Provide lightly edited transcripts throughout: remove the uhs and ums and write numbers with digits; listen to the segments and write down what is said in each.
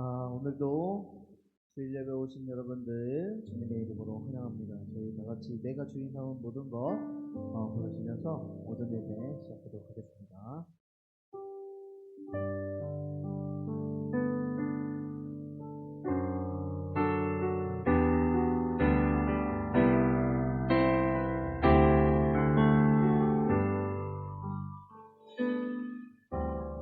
오늘도 주일 예배 오신 여러분들 주님의 이름으로 환영합니다. 저희 다 같이 내가 주인 삼은 모든 것 부르시면서 모든 예배 시작하도록 하겠습니다.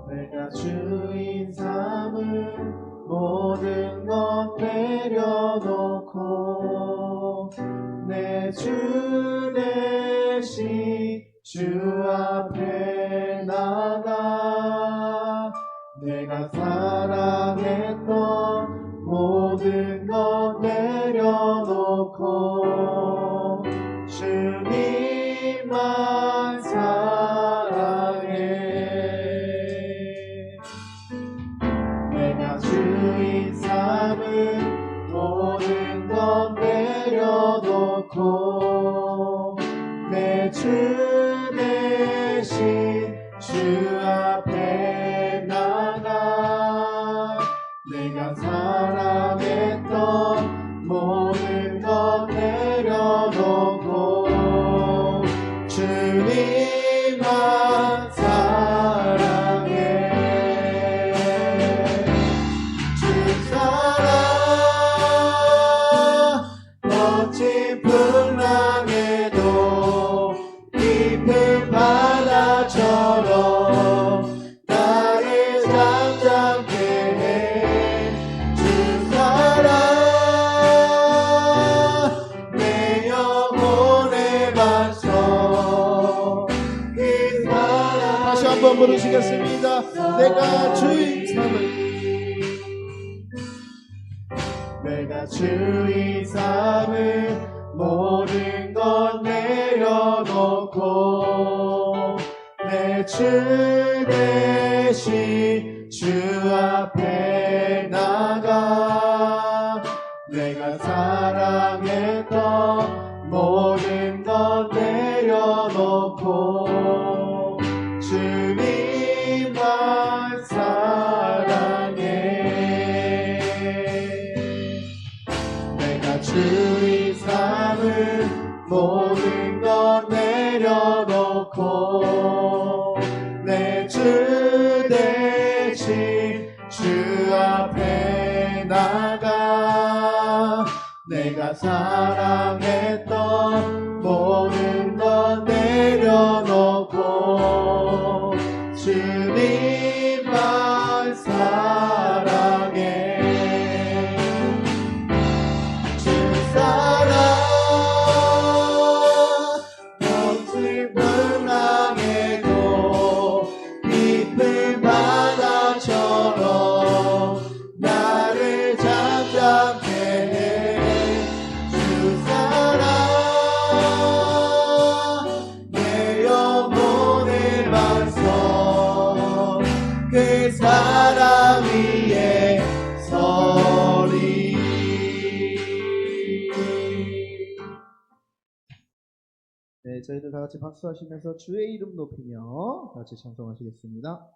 내가 주인 삼은 모든 것 내려놓고 내 주 대신 주 앞에 나가 내가 사랑했던 모든 것 내려놓고 주님만 사랑해. 내가 주인 삼은 모든 것 내려놓고 내 주 대신 주 앞에 나가 내가 사랑했던 모든 것 내려놓고 주님만 사랑해. 멋진 풍랑에도 깊은 바다처럼 나를 잠잠케 해. 주 사랑 내 영혼의 반석 그 사랑. 다시 한번 부르시겠습니다. 내가 주인 삼은 내가 주인 삼은 모든 것 내려놓고 내 주 대신 주 앞에 나가 내가 사랑했던 모든 것 내려놓고 주님만 사랑해. 내가 주인 삼은 모든 것 내려놓고 내 주 대신 주 앞에 나가 내가 사랑했던 모든 것 내려놓고 주님만 사랑해. 멋진 풍랑에도 깊은 바다처럼 나를 잠잠케 해. 주 사랑 내 영혼의 반석 그 사랑 위에 서리. 네, 저희들 다 같이 박수하시면서 주의 이름 높이며 다 같이 찬송하시겠습니다.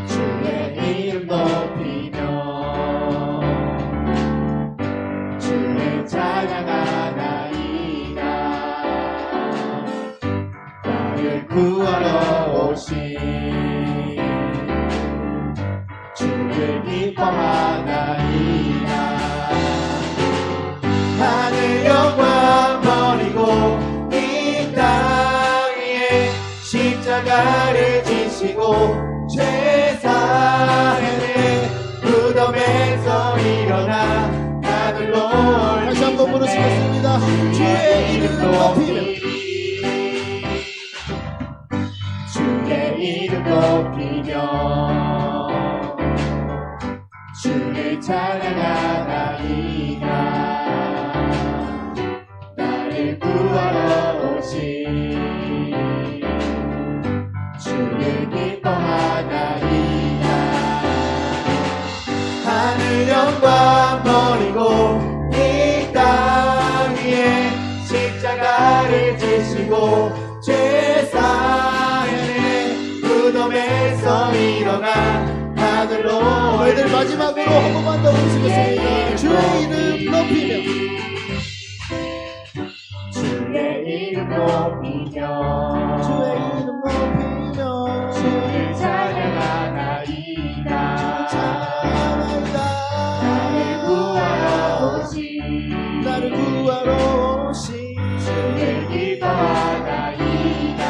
주의 이름 높이며 주를 찬양하나이다. 나를 구하러 오신 주를 기뻐하나이다. 하늘 영광 버리고 이 땅 위에 십자가를 지시고 죄 사했네. 무덤에서 일어나 하늘로 다시 한번 부르시겠습니다. 주의 이름 높이며 주의 이름 높이며 주를 찬양하나이다. 나를 구하러 오신 주를 기뻐하나이다. 하늘 영광 버리고 이 땅 위에 버리고 죄 사해내 무덤에서 일어나 하늘로 저희들 마지막으로 한 번만 더 부르시겠습니다. 주의 이름 높이며 주의 이름 높이며 주의 이름 높이며 주를 찬양하나이다 찬양하나이다. 나를 구하러 오신 주를 기뻐하나이다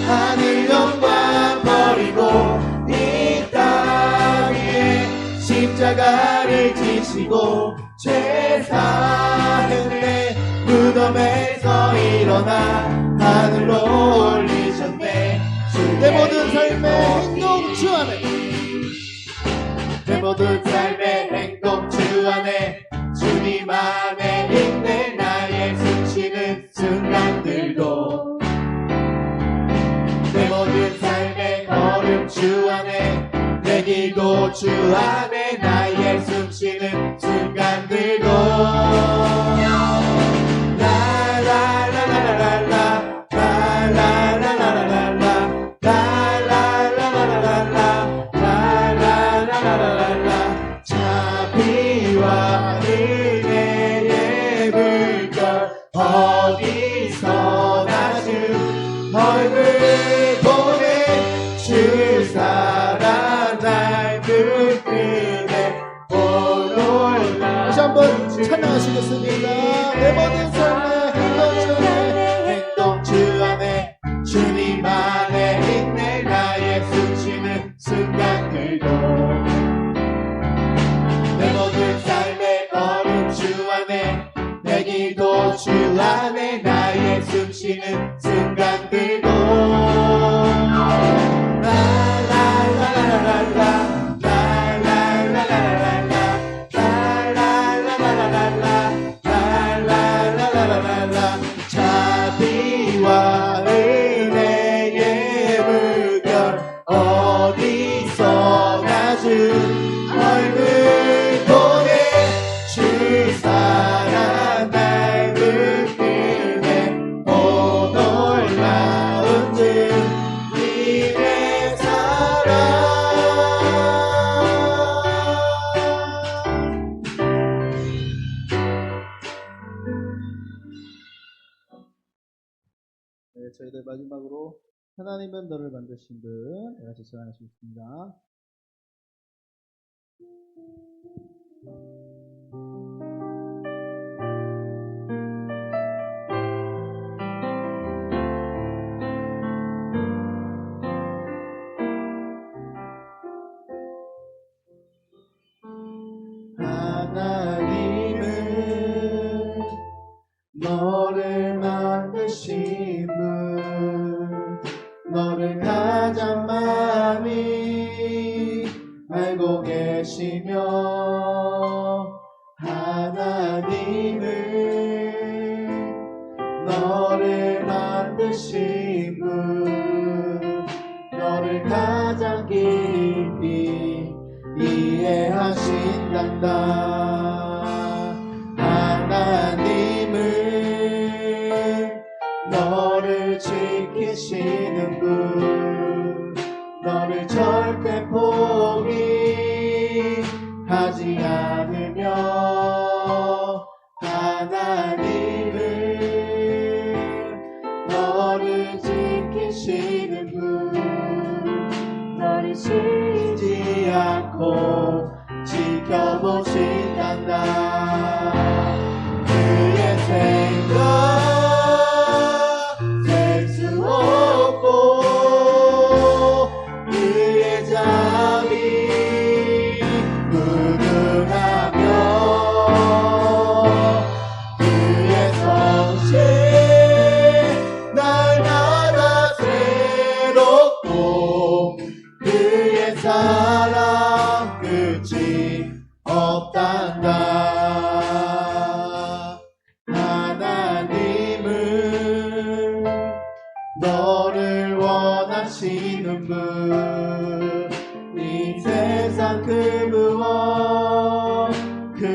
하늘 영광 버리고 이 땅 위에 십자가를 지시고 죄 사했네 무덤에서 일어나 하늘로 올리셨네 내 모든 삶의 행동 주 안에 내 모든 삶의 행동 주 안에 주님 안에 있네 나의 숨쉬는 순간들도 내 모든 삶의 걸음 주 안에 내 기도 주 안에 나의 숨쉬는 순간들도 라라라라라라 라라라라라라 라라라라라라 자비와 은혜의 물결 어디서나 주 얼굴 보내 주 사랑 날 불끄네 오롤라 다시 한번 찬양하시겠습니다. 내 모든 삶의 행동 주 안에 행동 주 안에 주님 안에 있네 나의 숨쉬는 순간들도 내 모든 삶의 걸음 주 안에 내 기도 주 안에 나의 숨쉬는 순간들도 라라라라라라 라라라라라라 라라라라라라 자비와 은혜의 물결 어디서나 주 얼굴 보내 주 사랑 날 불끄네 오 놀라운 주님의 사랑 네, 저희들 마지막으로 하나님은 너를 만드신 분 같이 찬양하시겠습니다. 하나님은 너를 만드신 분 너를 가장 많이 알고 계시며 하나님은 너를 만드신 분 너를 가장 깊이 이해하신단다 하나님은 너를 지키시는 분 너를 절대 포기하지 않으며 하나님은 너를 지키시는 분 너를 쉬지 않고 지켜보신단다 그의 생각 셀 수 없고 그의 자비 무능하며 그의 성실 날마다 새롭고 그의 사랑 끝이 없단다 하나님은 너를 원하시는 분 이 세상 그 무엇 그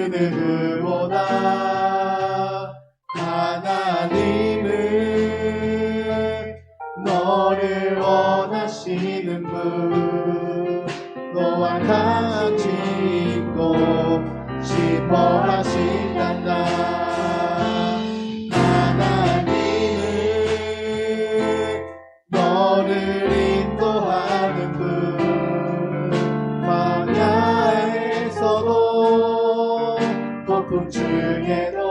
누구보다 하나님은 같이 있고 싶어 하신단다. 하나님은 너를 인도하는 분, 광야에서도 폭풍 중에도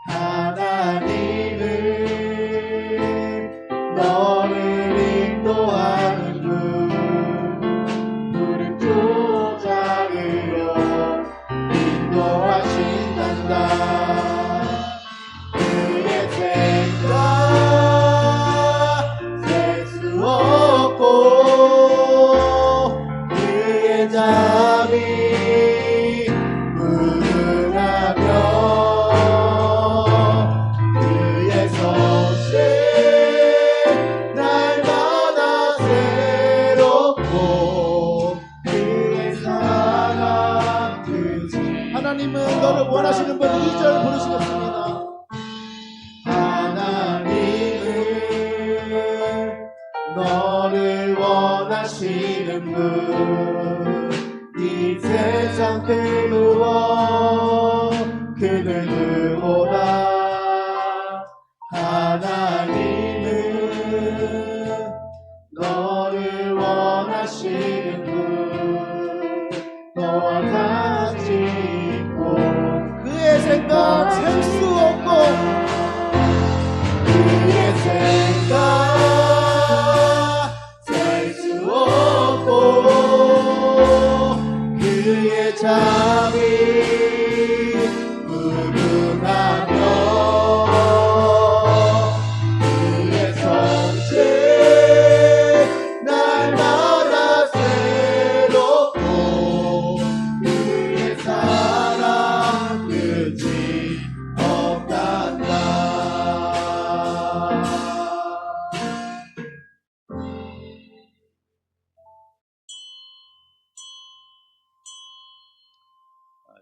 하나님은 너를 인도하는 분, 푸른 초장으로 인도하신단다. 그의 생각 셀 수 없고 그의 잠이 무궁하며 그의 성실 날마다 새롭고 그의 사랑 그지. 하나님은 너를 원하시는 분 2절 부르시겠습니다. 하나님은 너를 원하시는 분, 이 세상 그 무엇 그들 누구보다 하나님은 너를 원하시는 분, 너와 같이 있고 그의 생각 셀 수 없고 그의 생각 셀 수 없고 그의 잠이 무궁하며 그의 성실 날마다 새롭고 그의 사랑 끝이 없단다.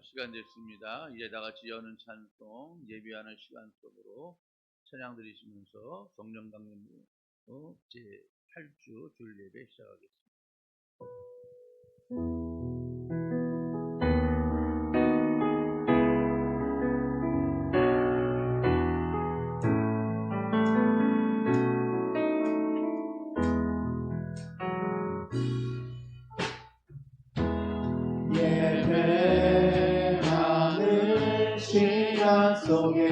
시간 됐습니다. 이제 다 같이 여는 찬송 예비하는 시간 속으로 찬양 드리시면서 성령 강림부 제 8주 줄 예배 시작하겠습니다. 예배하는 시간 속에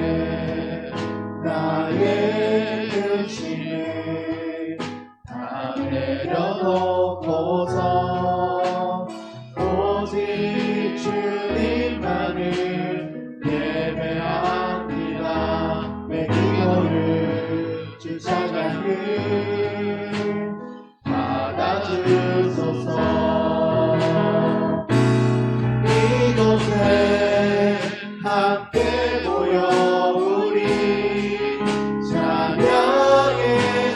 나의 근심을 다 내려놓고서 오직 주님만을 예배합니다. 내 기도를 주 찬양을 받아주소서. 이곳에 함께 모여 우리 찬양의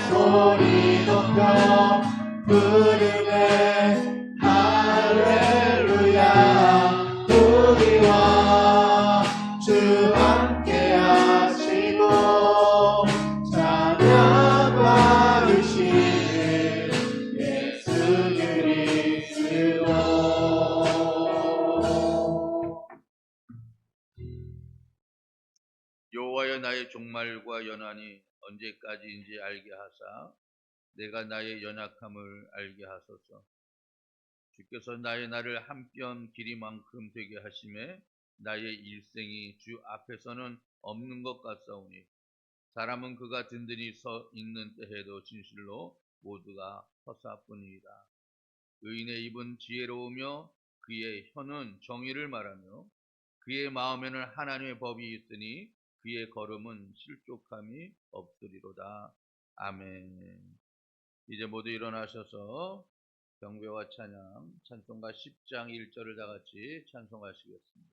소리 높여 부르네 할렐루야. 우리와 주 함께 하시고 찬양 받으시는 예수 그리스도. 여호와여 나의 종말과 연한이 언제까지인지 알게 하사 내가 나의 연약함을 알게 하소서. 주께서 나의 날을 함께한 길이만큼 되게 하심에 나의 일생이 주 앞에서는 없는 것 같사오니 사람은 그가 든든히 서 있는 때에도 진실로 모두가 허사뿐이니라. 의인의 입은 지혜로우며 그의 혀는 정의를 말하며 그의 마음에는 하나님의 법이 있으니 그의 걸음은 실족함이 없으리로다. 아멘. 이제 모두 일어나셔서 경배와 찬양, 찬송가 10장 1절을 다 같이 찬송하시겠습니다.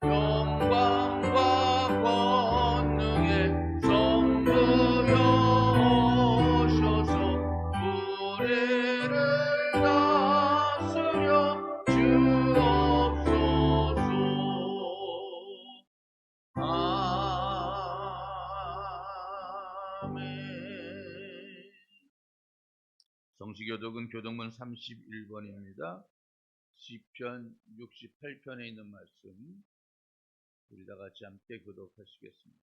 영광과 아멘. 성시교독은 교독문 31번입니다. 시편 68편에 있는 말씀 우리 다 같이 함께 교독하시겠습니다.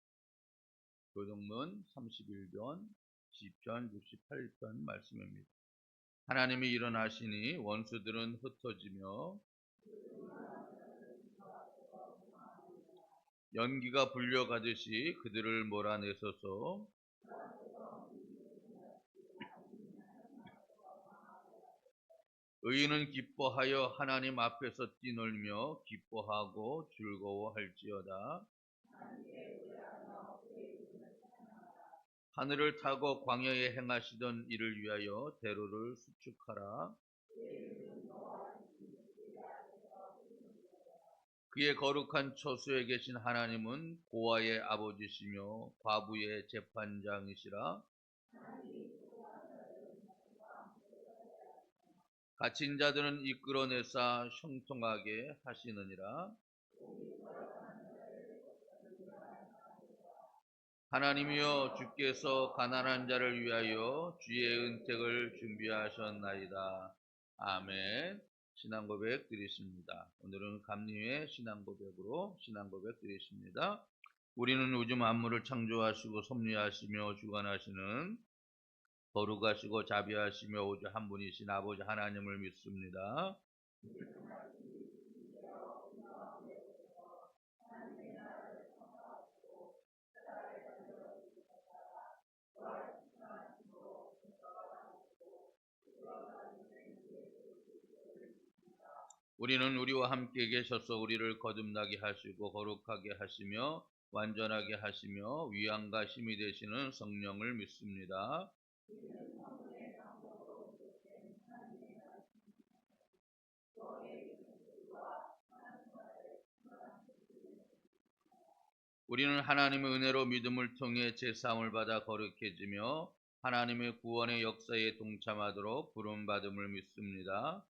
교독문 31편 시편 68편 말씀입니다. 하나님이 일어나시니 원수들은 흩어지며 연기가 불려가듯이 그들을 몰아내소서. 의인은 기뻐하여 하나님 앞에서 뛰놀며 기뻐하고 즐거워할지어다. 하늘을 타고 광야에 행하시던 이를 위하여 대로를 수축하라. 그의 거룩한 처소에 계신 하나님은 고아의 아버지시며 과부의 재판장이시라. 갇힌 자들은 이끌어내사 형통하게 하시느니라. 하나님이여 주께서 가난한 자를 위하여 주의 은택을 준비하셨나이다. 아멘. 신앙고백 드리십니다. 오늘은 감리회 신앙고백으로 신앙고백 드리십니다. 우리는 우주 만물을 창조하시고 섭리하시며 주관하시는 거룩하시고 자비하시며 오직 한 분이신 아버지 하나님을 믿습니다. 우리는 우리와 함께 계셔서 우리를 거듭나게 하시고 거룩하게 하시며 완전하게 하시며 위안과 힘이 되시는 성령을 믿습니다. 우리는 하나님의 은혜로 믿음을 통해 제사함을 받아 거룩해지며 하나님의 구원의 역사에 동참하도록 부름받음을 믿습니다.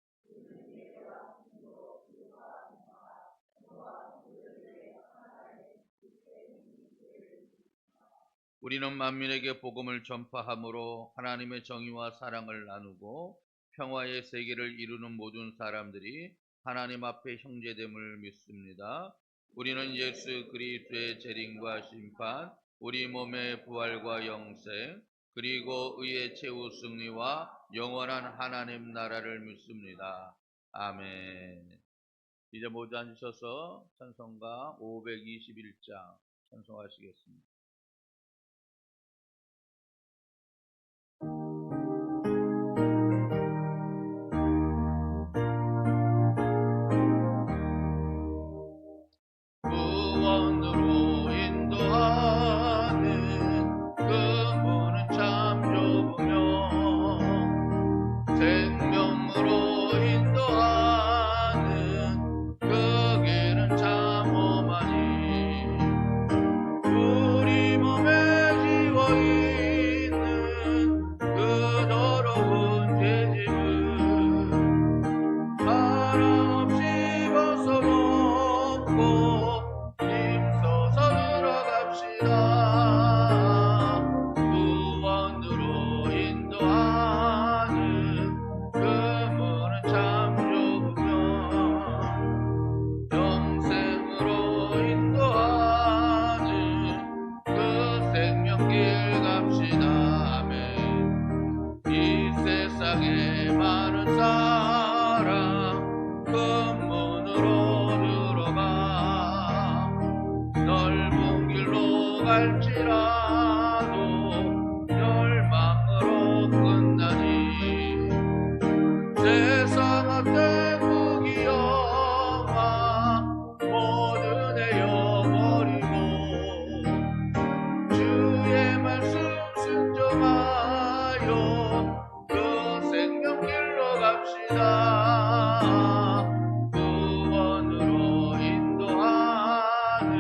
우리는 만민에게 복음을 전파함으로 하나님의 정의와 사랑을 나누고 평화의 세계를 이루는 모든 사람들이 하나님 앞에 형제됨을 믿습니다. 우리는 예수 그리스도의 재림과 심판, 우리 몸의 부활과 영생, 그리고 의의 최후 승리와 영원한 하나님 나라를 믿습니다. 아멘. 이제 모두 앉으셔서 찬송가 521장 찬송하시겠습니다. 구원으로 인도하는 그 문은 참 좁으며 생명으로 인도하는 그 길은 참 험하니 우리 몸에 지워있는 그 더러운 죄짐을 한없이 벗어먹고 구원으로 인도하는 그 문은 참 좁으며 영생으로 인도하는 그 생명길 갑시다. 아멘. 이 세상에 많은 사람 그 문으로 들어가 넓은 길로 갈지라도 멸망으로 끝나니 세상 앞에 무기여마 모두 내어버리고 주의 말씀 순종하여 그 생명길로 갑시다. 구원으로 인도하는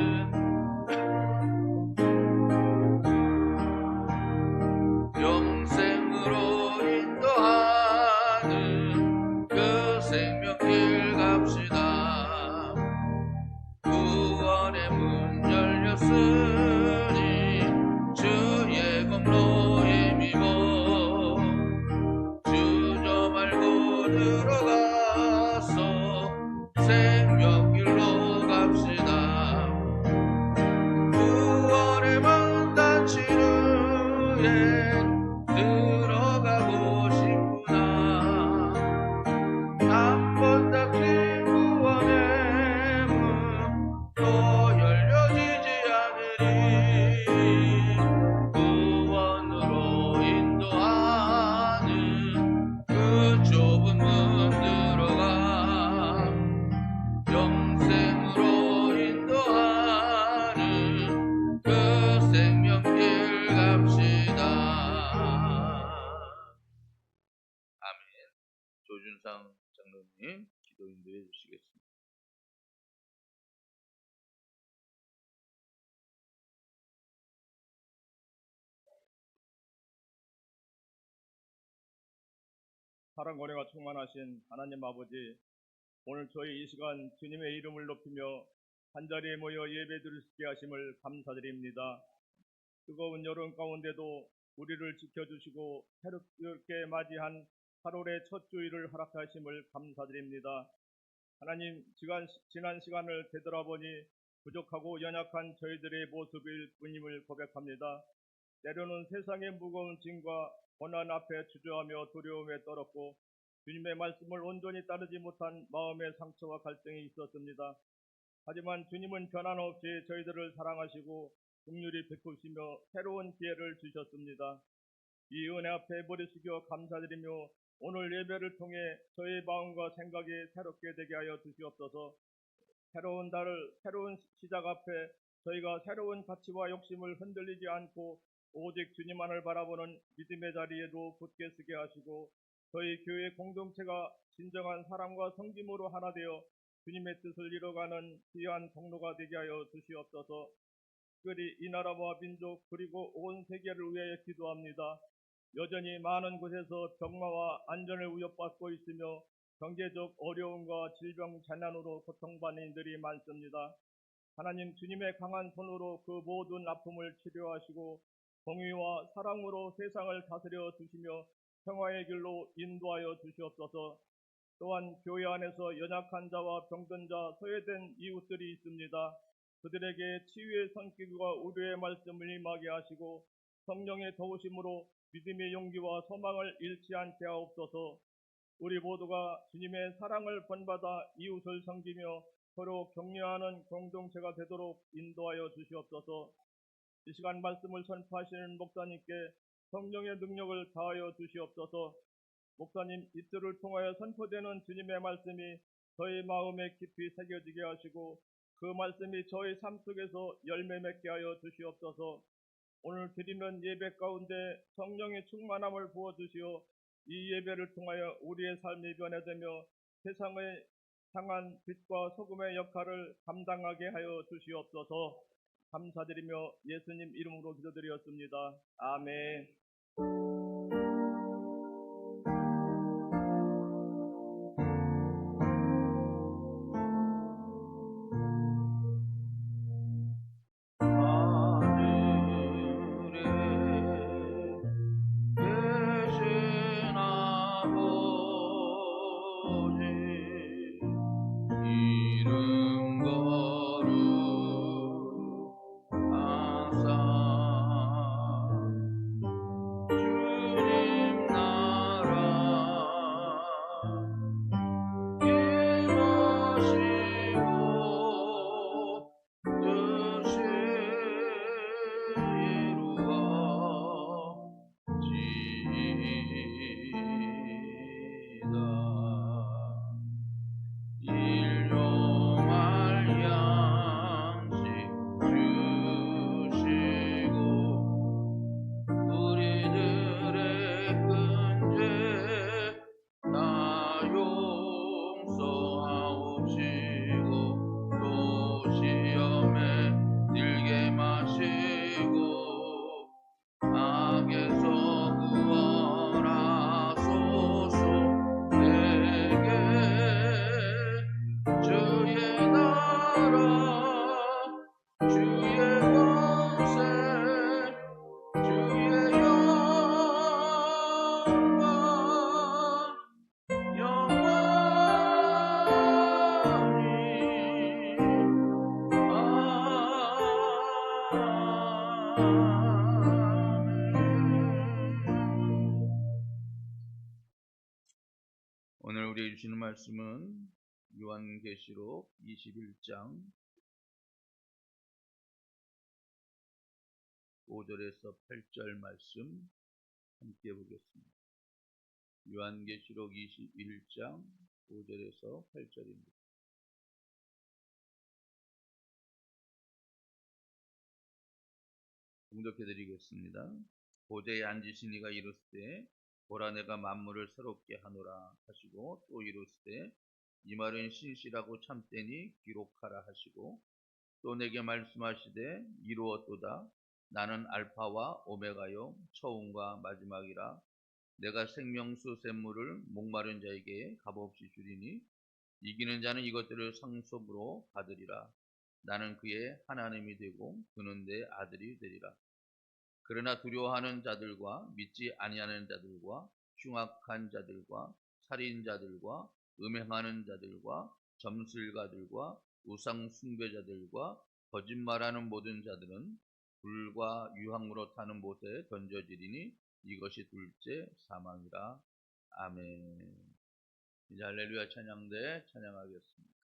김영상 장로님 기도 인도해 주시겠습니다. 사랑과 은혜가 충만하신 하나님 아버지, 오늘 저희 이 시간 주님의 이름을 높이며 한자리에 모여 예배드릴 수 있게 하심을 감사드립니다. 뜨거운 여름 가운데도 우리를 지켜주시고 새롭게 맞이한 8월의 첫 주일을 허락하심을 감사드립니다. 하나님, 지난 시간을 되돌아보니 부족하고 연약한 저희들의 모습일 뿐임을 고백합니다. 때로는 세상의 무거운 짐과 고난 앞에 주저하며 두려움에 떨었고 주님의 말씀을 온전히 따르지 못한 마음의 상처와 갈등이 있었습니다. 하지만 주님은 변함없이 저희들을 사랑하시고 긍휼히 베푸시며 새로운 기회를 주셨습니다. 이 은혜 앞에 머리 숙여 감사드리며 오늘 예배를 통해 저의 마음과 생각이 새롭게 되게 하여 주시옵소서. 새로운 달을 새로운 시작 앞에 저희가 새로운 가치와 욕심을 흔들리지 않고 오직 주님만을 바라보는 믿음의 자리에도 굳게 서게 하시고 저희 교회 공동체가 진정한 사랑과 성김으로 하나 되어 주님의 뜻을 이뤄가는 귀한 통로가 되게 하여 주시옵소서. 특별히 이 나라와 민족 그리고 온 세계를 위하여 기도합니다. 여전히 많은 곳에서 병마와 안전을 위협받고 있으며 경제적 어려움과 질병 재난으로 고통받는 이들이 많습니다. 하나님, 주님의 강한 손으로 그 모든 아픔을 치료하시고 공의와 사랑으로 세상을 다스려 주시며 평화의 길로 인도하여 주시옵소서. 또한 교회 안에서 연약한 자와 병든 자, 소외된 이웃들이 있습니다. 그들에게 치유의 손길과 우려의 말씀을 임하게 하시고 성령의 도우심으로 믿음의 용기와 소망을 잃지 않게 하옵소서. 우리 모두가 주님의 사랑을 본받아 이웃을 섬기며 서로 격려하는 공동체가 되도록 인도하여 주시옵소서. 이 시간 말씀을 선포하시는 목사님께 성령의 능력을 다하여 주시옵소서. 목사님 입술을 통하여 선포되는 주님의 말씀이 저희 마음에 깊이 새겨지게 하시고 그 말씀이 저희 삶 속에서 열매 맺게 하여 주시옵소서. 오늘 드리는 예배 가운데 성령의 충만함을 부어주시어 이 예배를 통하여 우리의 삶이 변화되며 세상을 향한 빛과 소금의 역할을 감당하게 하여 주시옵소서. 감사드리며 예수님 이름으로 기도드렸습니다. 아멘. 계신 아버지 이름 거룩하사 주님 나라 임하시고 뜻이 이루어지이다. 일용할 양식 주시고 우리들의 큰죄 다 용서하옵시고 또 시험에 들게 마시고 악에서 구원하소서. 내게 주의 나라 주의 권세 주의 영광 오늘 우리에게 주시는 말씀은 요한계시록 21장 5절에서 8절 말씀 함께 보겠습니다. 요한계시록 21장 5절에서 8절입니다. 봉독해 드리겠습니다. 보좌에 앉으신 이가 이르시되 보라 내가 만물을 새롭게 하노라 하시고 또 이르시되 이 말은 신실하고 참되니 기록하라 하시고 또 내게 말씀하시되 이루었도다. 나는 알파와 오메가요 처음과 마지막이라. 내가 생명수 샘물을 목마른 자에게 값없이 주리니 이기는 자는 이것들을 상속으로 받으리라. 나는 그의 하나님이 되고 그는 내 아들이 되리라. 그러나 두려워하는 자들과 믿지 아니하는 자들과 흉악한 자들과 살인자들과 음행하는 자들과 점술가들과 우상 숭배자들과 거짓말하는 모든 자들은 불과 유황으로 타는 못에 던져지리니 이것이 둘째 사망이라. 아멘. 이제 할렐루야 찬양대 찬양하겠습니다.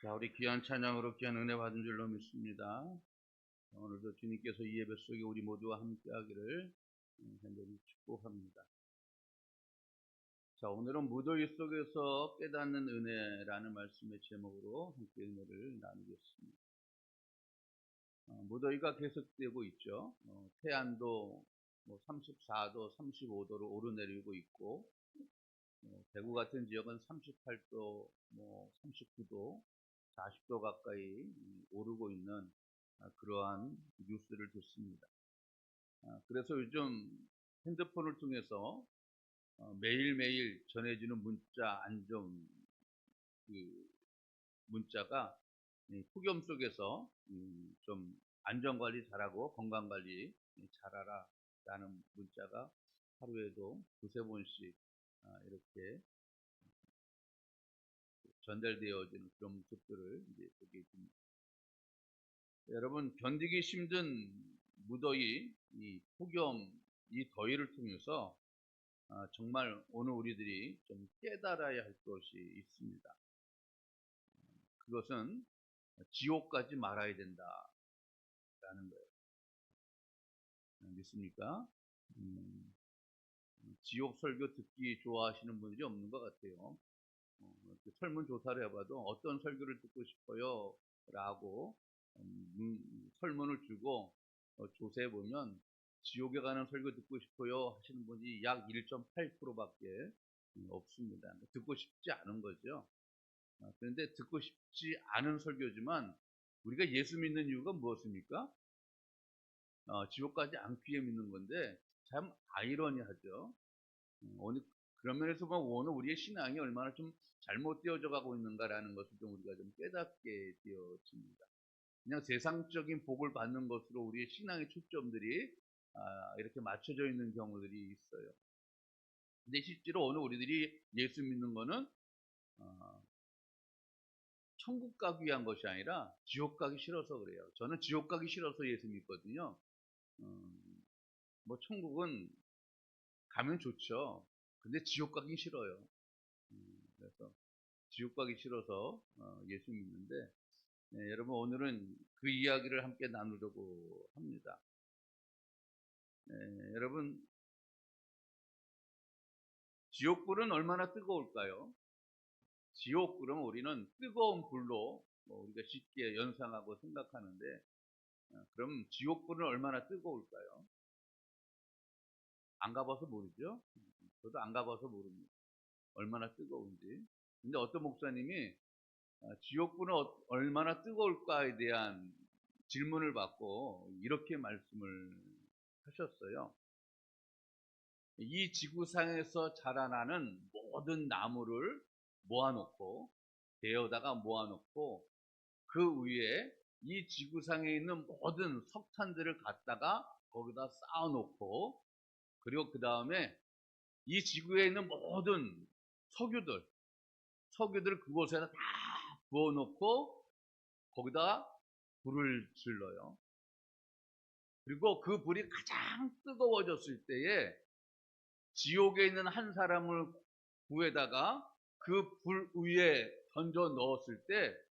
자, 우리 귀한 찬양으로 귀한 은혜 받은 줄로 믿습니다. 오늘도 주님께서 이 예배 속에 우리 모두와 함께하기를 간절히 축복합니다. 자, 오늘은 무더위 속에서 깨닫는 은혜라는 말씀의 제목으로 함께 은혜를 나누겠습니다. 무더위가 계속되고 있죠. 태안도 34도, 35도로 오르내리고 있고, 대구 같은 지역은 38도, 39도, 40도 가까이 오르고 있는 그러한 뉴스를 듣습니다. 그래서 요즘 핸드폰을 통해서 매일매일 전해지는 문자 안전 문자가 폭염 속에서 좀 안전관리 잘하고 건강관리 잘하라 라는 문자가 하루에도 두세 번씩 이렇게 전달되어지는 그런 모습들을 이제 보게 됩니다. 여러분, 견디기 힘든 무더위, 이 폭염, 이 더위를 통해서 정말 오늘 우리들이 좀 깨달아야 할 것이 있습니다. 그것은 지옥 가지 말아야 된다라는 거예요. 믿습니까? 지옥 설교 듣기 좋아하시는 분들이 없는 것 같아요. 설문조사를 해봐도 어떤 설교를 듣고 싶어요? 라고 설문을 주고 조사해보면 지옥에 가는 설교 듣고 싶어요 하시는 분이 약 1.8%밖에 없습니다. 듣고 싶지 않은 거죠. 그런데 듣고 싶지 않은 설교지만 우리가 예수 믿는 이유가 무엇입니까? 지옥 가지 않기 위해 믿는 건데 참 아이러니하죠. 오늘 그런 면에서 보면 오늘 우리의 신앙이 얼마나 좀 잘못되어져 가고 있는가라는 것을 좀 우리가 좀 깨닫게 되어집니다. 그냥 세상적인 복을 받는 것으로 우리의 신앙의 초점들이 이렇게 맞춰져 있는 경우들이 있어요. 근데 실제로 오늘 우리들이 예수 믿는 거는 천국 가기 위한 것이 아니라 지옥 가기 싫어서 그래요. 저는 지옥 가기 싫어서 예수 믿거든요. 천국은 가면 좋죠. 근데 지옥 가기 싫어요. 그래서 지옥 가기 싫어서 예수 믿는데, 여러분 오늘은 그 이야기를 함께 나누려고 합니다. 여러분, 지옥불은 얼마나 뜨거울까요? 지옥불은 우리는 뜨거운 불로 우리가 쉽게 연상하고 생각하는데, 그럼 지옥불은 얼마나 뜨거울까요? 안 가봐서 모르죠? 저도 안 가봐서 모릅니다. 얼마나 뜨거운지. 근데 어떤 목사님이 지옥불은 얼마나 뜨거울까에 대한 질문을 받고 이렇게 말씀을 하셨어요. 이 지구상에서 자라나는 모든 나무를 모아놓고 베어다가 모아놓고 그 위에 이 지구상에 있는 모든 석탄들을 갖다가 거기다 쌓아놓고 그리고 그 다음에 이 지구에 있는 모든 석유들을 그곳에다 다 부어놓고 거기다 불을 질러요. 그리고 그 불이 가장 뜨거워졌을 때에 지옥에 있는 한 사람을 구해다가 그 불 위에 던져 넣었을 때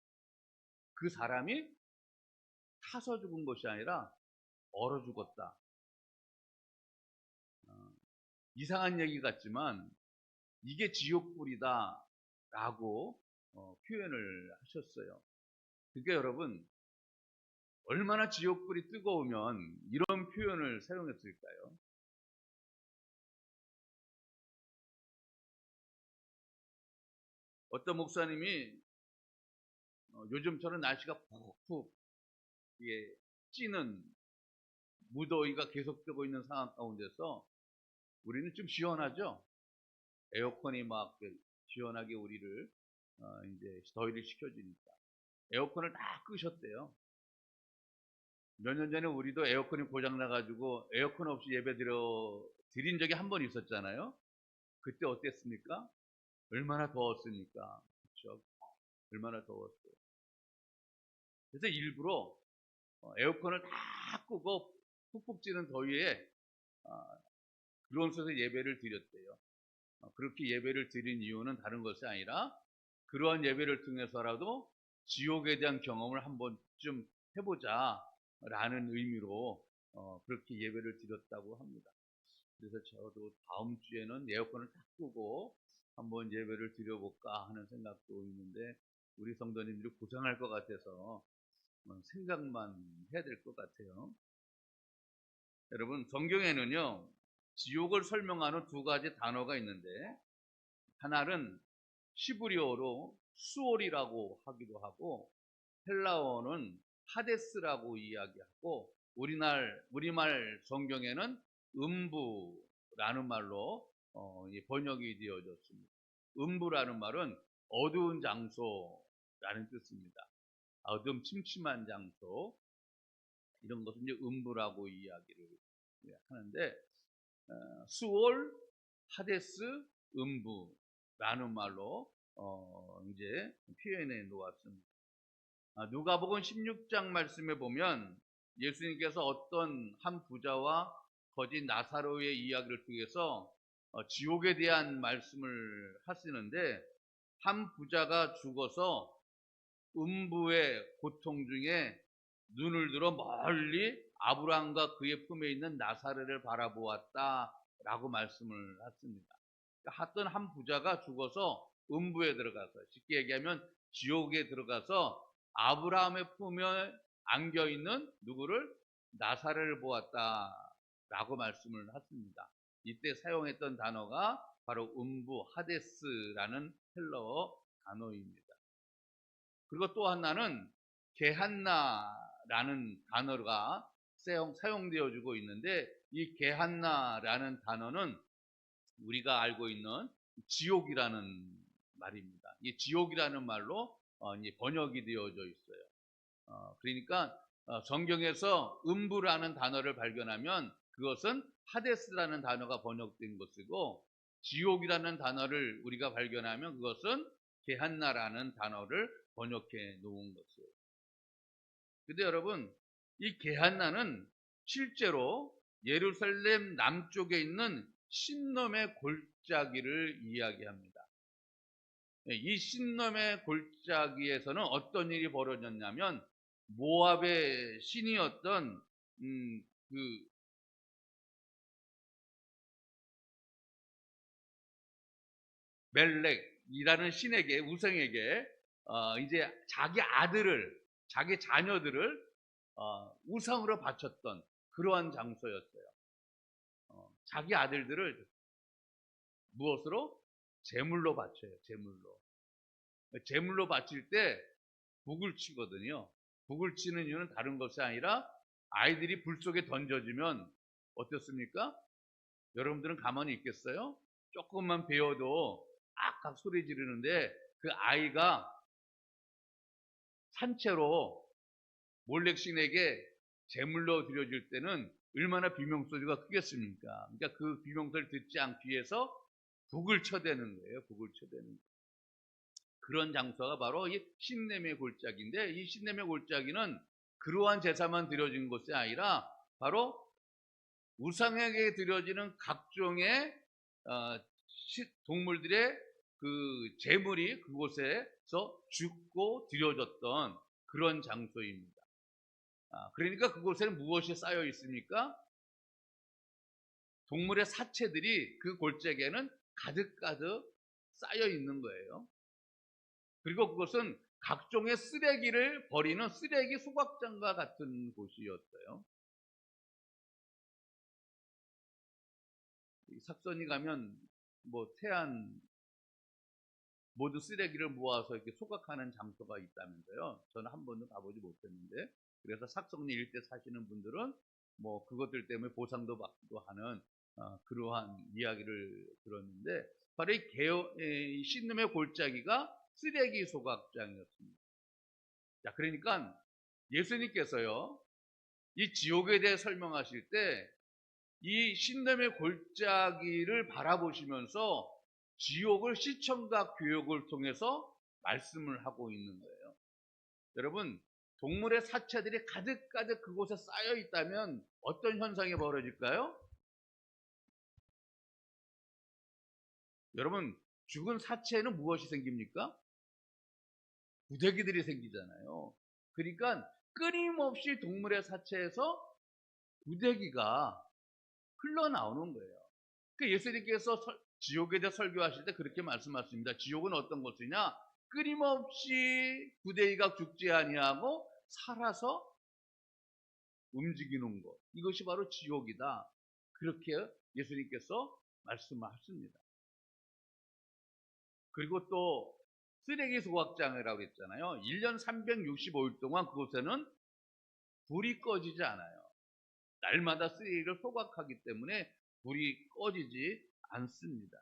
그 사람이 타서 죽은 것이 아니라 얼어 죽었다. 이상한 얘기 같지만 이게 지옥불이다 라고 표현을 하셨어요. 그러니까 여러분, 얼마나 지옥불이 뜨거우면 이런 표현을 사용했을까요? 어떤 목사님이 요즘처럼 날씨가 푹푹 찌는 무더위가 계속되고 있는 상황 가운데서 우리는 좀 시원하죠? 에어컨이 막 시원하게 우리를 이제 더위를 식혀주니까 에어컨을 다 끄셨대요. 몇 년 전에 우리도 에어컨이 고장나가지고 에어컨 없이 예배 드린 적이 한 번 있었잖아요. 그때 어땠습니까? 얼마나 더웠습니까? 그렇죠? 얼마나 더웠어요. 그래서 일부러 에어컨을 다 끄고 푹푹 찌는 더위에 그런 속에서 예배를 드렸대요. 그렇게 예배를 드린 이유는 다른 것이 아니라 그러한 예배를 통해서라도 지옥에 대한 경험을 한 번쯤 해보자 라는 의미로 그렇게 예배를 드렸다고 합니다. 그래서 저도 다음 주에는 에어컨을 딱 끄고 한번 예배를 드려볼까 하는 생각도 있는데 우리 성도님들이 고생할 것 같아서 생각만 해야 될 것 같아요. 여러분, 성경에는요, 지옥을 설명하는 두 가지 단어가 있는데, 하나는 히브리어로 수올이라고 하기도 하고, 헬라어는 하데스라고 이야기하고, 우리말 성경에는 음부라는 말로 번역이 되어졌습니다. 음부라는 말은 어두운 장소라는 뜻입니다. 어둠 침침한 장소, 이런 것은 이제 음부라고 이야기를 하는데, 수올, 하데스, 음부라는 말로 이제 표현해 놓았습니다. 누가복음 16장 말씀에 보면 예수님께서 어떤 한 부자와 거짓 나사로의 이야기를 통해서 지옥에 대한 말씀을 하시는데, 한 부자가 죽어서 음부의 고통 중에 눈을 들어 멀리 아브라함과 그의 품에 있는 나사렛을 바라보았다라고 말씀을 했습니다. 어떤 한 부자가 죽어서 음부에 들어가서, 쉽게 얘기하면 지옥에 들어가서 아브라함의 품에 안겨 있는 누구를? 나사렛을 보았다라고 말씀을 했습니다. 이때 사용했던 단어가 바로 음부 하데스라는 헬라어 단어입니다. 그리고 또 하나는 게한나라는 단어가 사용되어지고 있는데, 이 게한나라는 단어는 우리가 알고 있는 지옥이라는 말입니다. 이 지옥이라는 말로 이제 번역이 되어져 있어요. 그러니까 성경에서 음부라는 단어를 발견하면 그것은 하데스라는 단어가 번역된 것이고, 지옥이라는 단어를 우리가 발견하면 그것은 게한나라는 단어를 번역해 놓은 것이에요. 근데 여러분, 이 게한나는 실제로 예루살렘 남쪽에 있는 신놈의 골짜기를 이야기합니다. 이 신놈의 골짜기에서는 어떤 일이 벌어졌냐면, 모압의 신이었던 그 멜렉이라는 신에게, 우상에게 이제 자기 자녀들을 우상으로 바쳤던 그러한 장소였어요. 자기 아들들을 무엇으로? 제물로 바쳐요. 제물로 바칠 때 북을 치거든요. 북을 치는 이유는 다른 것이 아니라 아이들이 불 속에 던져지면 어떻습니까? 여러분들은 가만히 있겠어요? 조금만 배워도 악악 소리 지르는데, 그 아이가 산채로 몰렉신에게 제물로 드려질 때는 얼마나 비명소리가 크겠습니까? 그러니까 그 비명소리를 듣지 않기 위해서 북을 쳐대는 거예요. 북을 쳐대는 거예요. 그런 장소가 바로 이 신냄의 골짜기인데, 이 신냄의 골짜기는 그러한 제사만 드려진 것이 아니라 바로 우상에게 드려지는 각종의 동물들의 그 제물이 그곳에서 죽고 드려졌던 그런 장소입니다. 그러니까 그곳에는 무엇이 쌓여 있습니까? 동물의 사체들이 그 골짜기에는 가득가득 쌓여 있는 거예요. 그리고 그것은 각종의 쓰레기를 버리는 쓰레기 소각장과 같은 곳이었어요. 삭선이 가면 태안 모두 쓰레기를 모아서 이렇게 소각하는 장소가 있다면서요. 저는 한 번도 가보지 못했는데, 그래서 삭성리 일대 사시는 분들은 그것들 때문에 보상도 받기도 하는 그러한 이야기를 들었는데, 바로 이 신놈의 골짜기가 쓰레기 소각장이었습니다. 자, 그러니까 예수님께서요, 이 지옥에 대해 설명하실 때 이 신놈의 골짜기를 바라보시면서 지옥을 시청각 교육을 통해서 말씀을 하고 있는 거예요. 여러분, 동물의 사체들이 가득가득 그곳에 쌓여 있다면 어떤 현상이 벌어질까요? 여러분, 죽은 사체에는 무엇이 생깁니까? 구데기들이 생기잖아요. 그러니까 끊임없이 동물의 사체에서 구데기가 흘러나오는 거예요. 그 예수님께서 지옥에 대해 설교하실 때 그렇게 말씀하십니다. 지옥은 어떤 곳이냐? 끊임없이 구데기가 죽지 아니하고 살아서 움직이는 곳. 이것이 바로 지옥이다. 그렇게 예수님께서 말씀하십니다. 그리고 또 쓰레기 소각장이라고 했잖아요. 1년 365일 동안 그곳에는 불이 꺼지지 않아요. 날마다 쓰레기를 소각하기 때문에 불이 꺼지지 않습니다.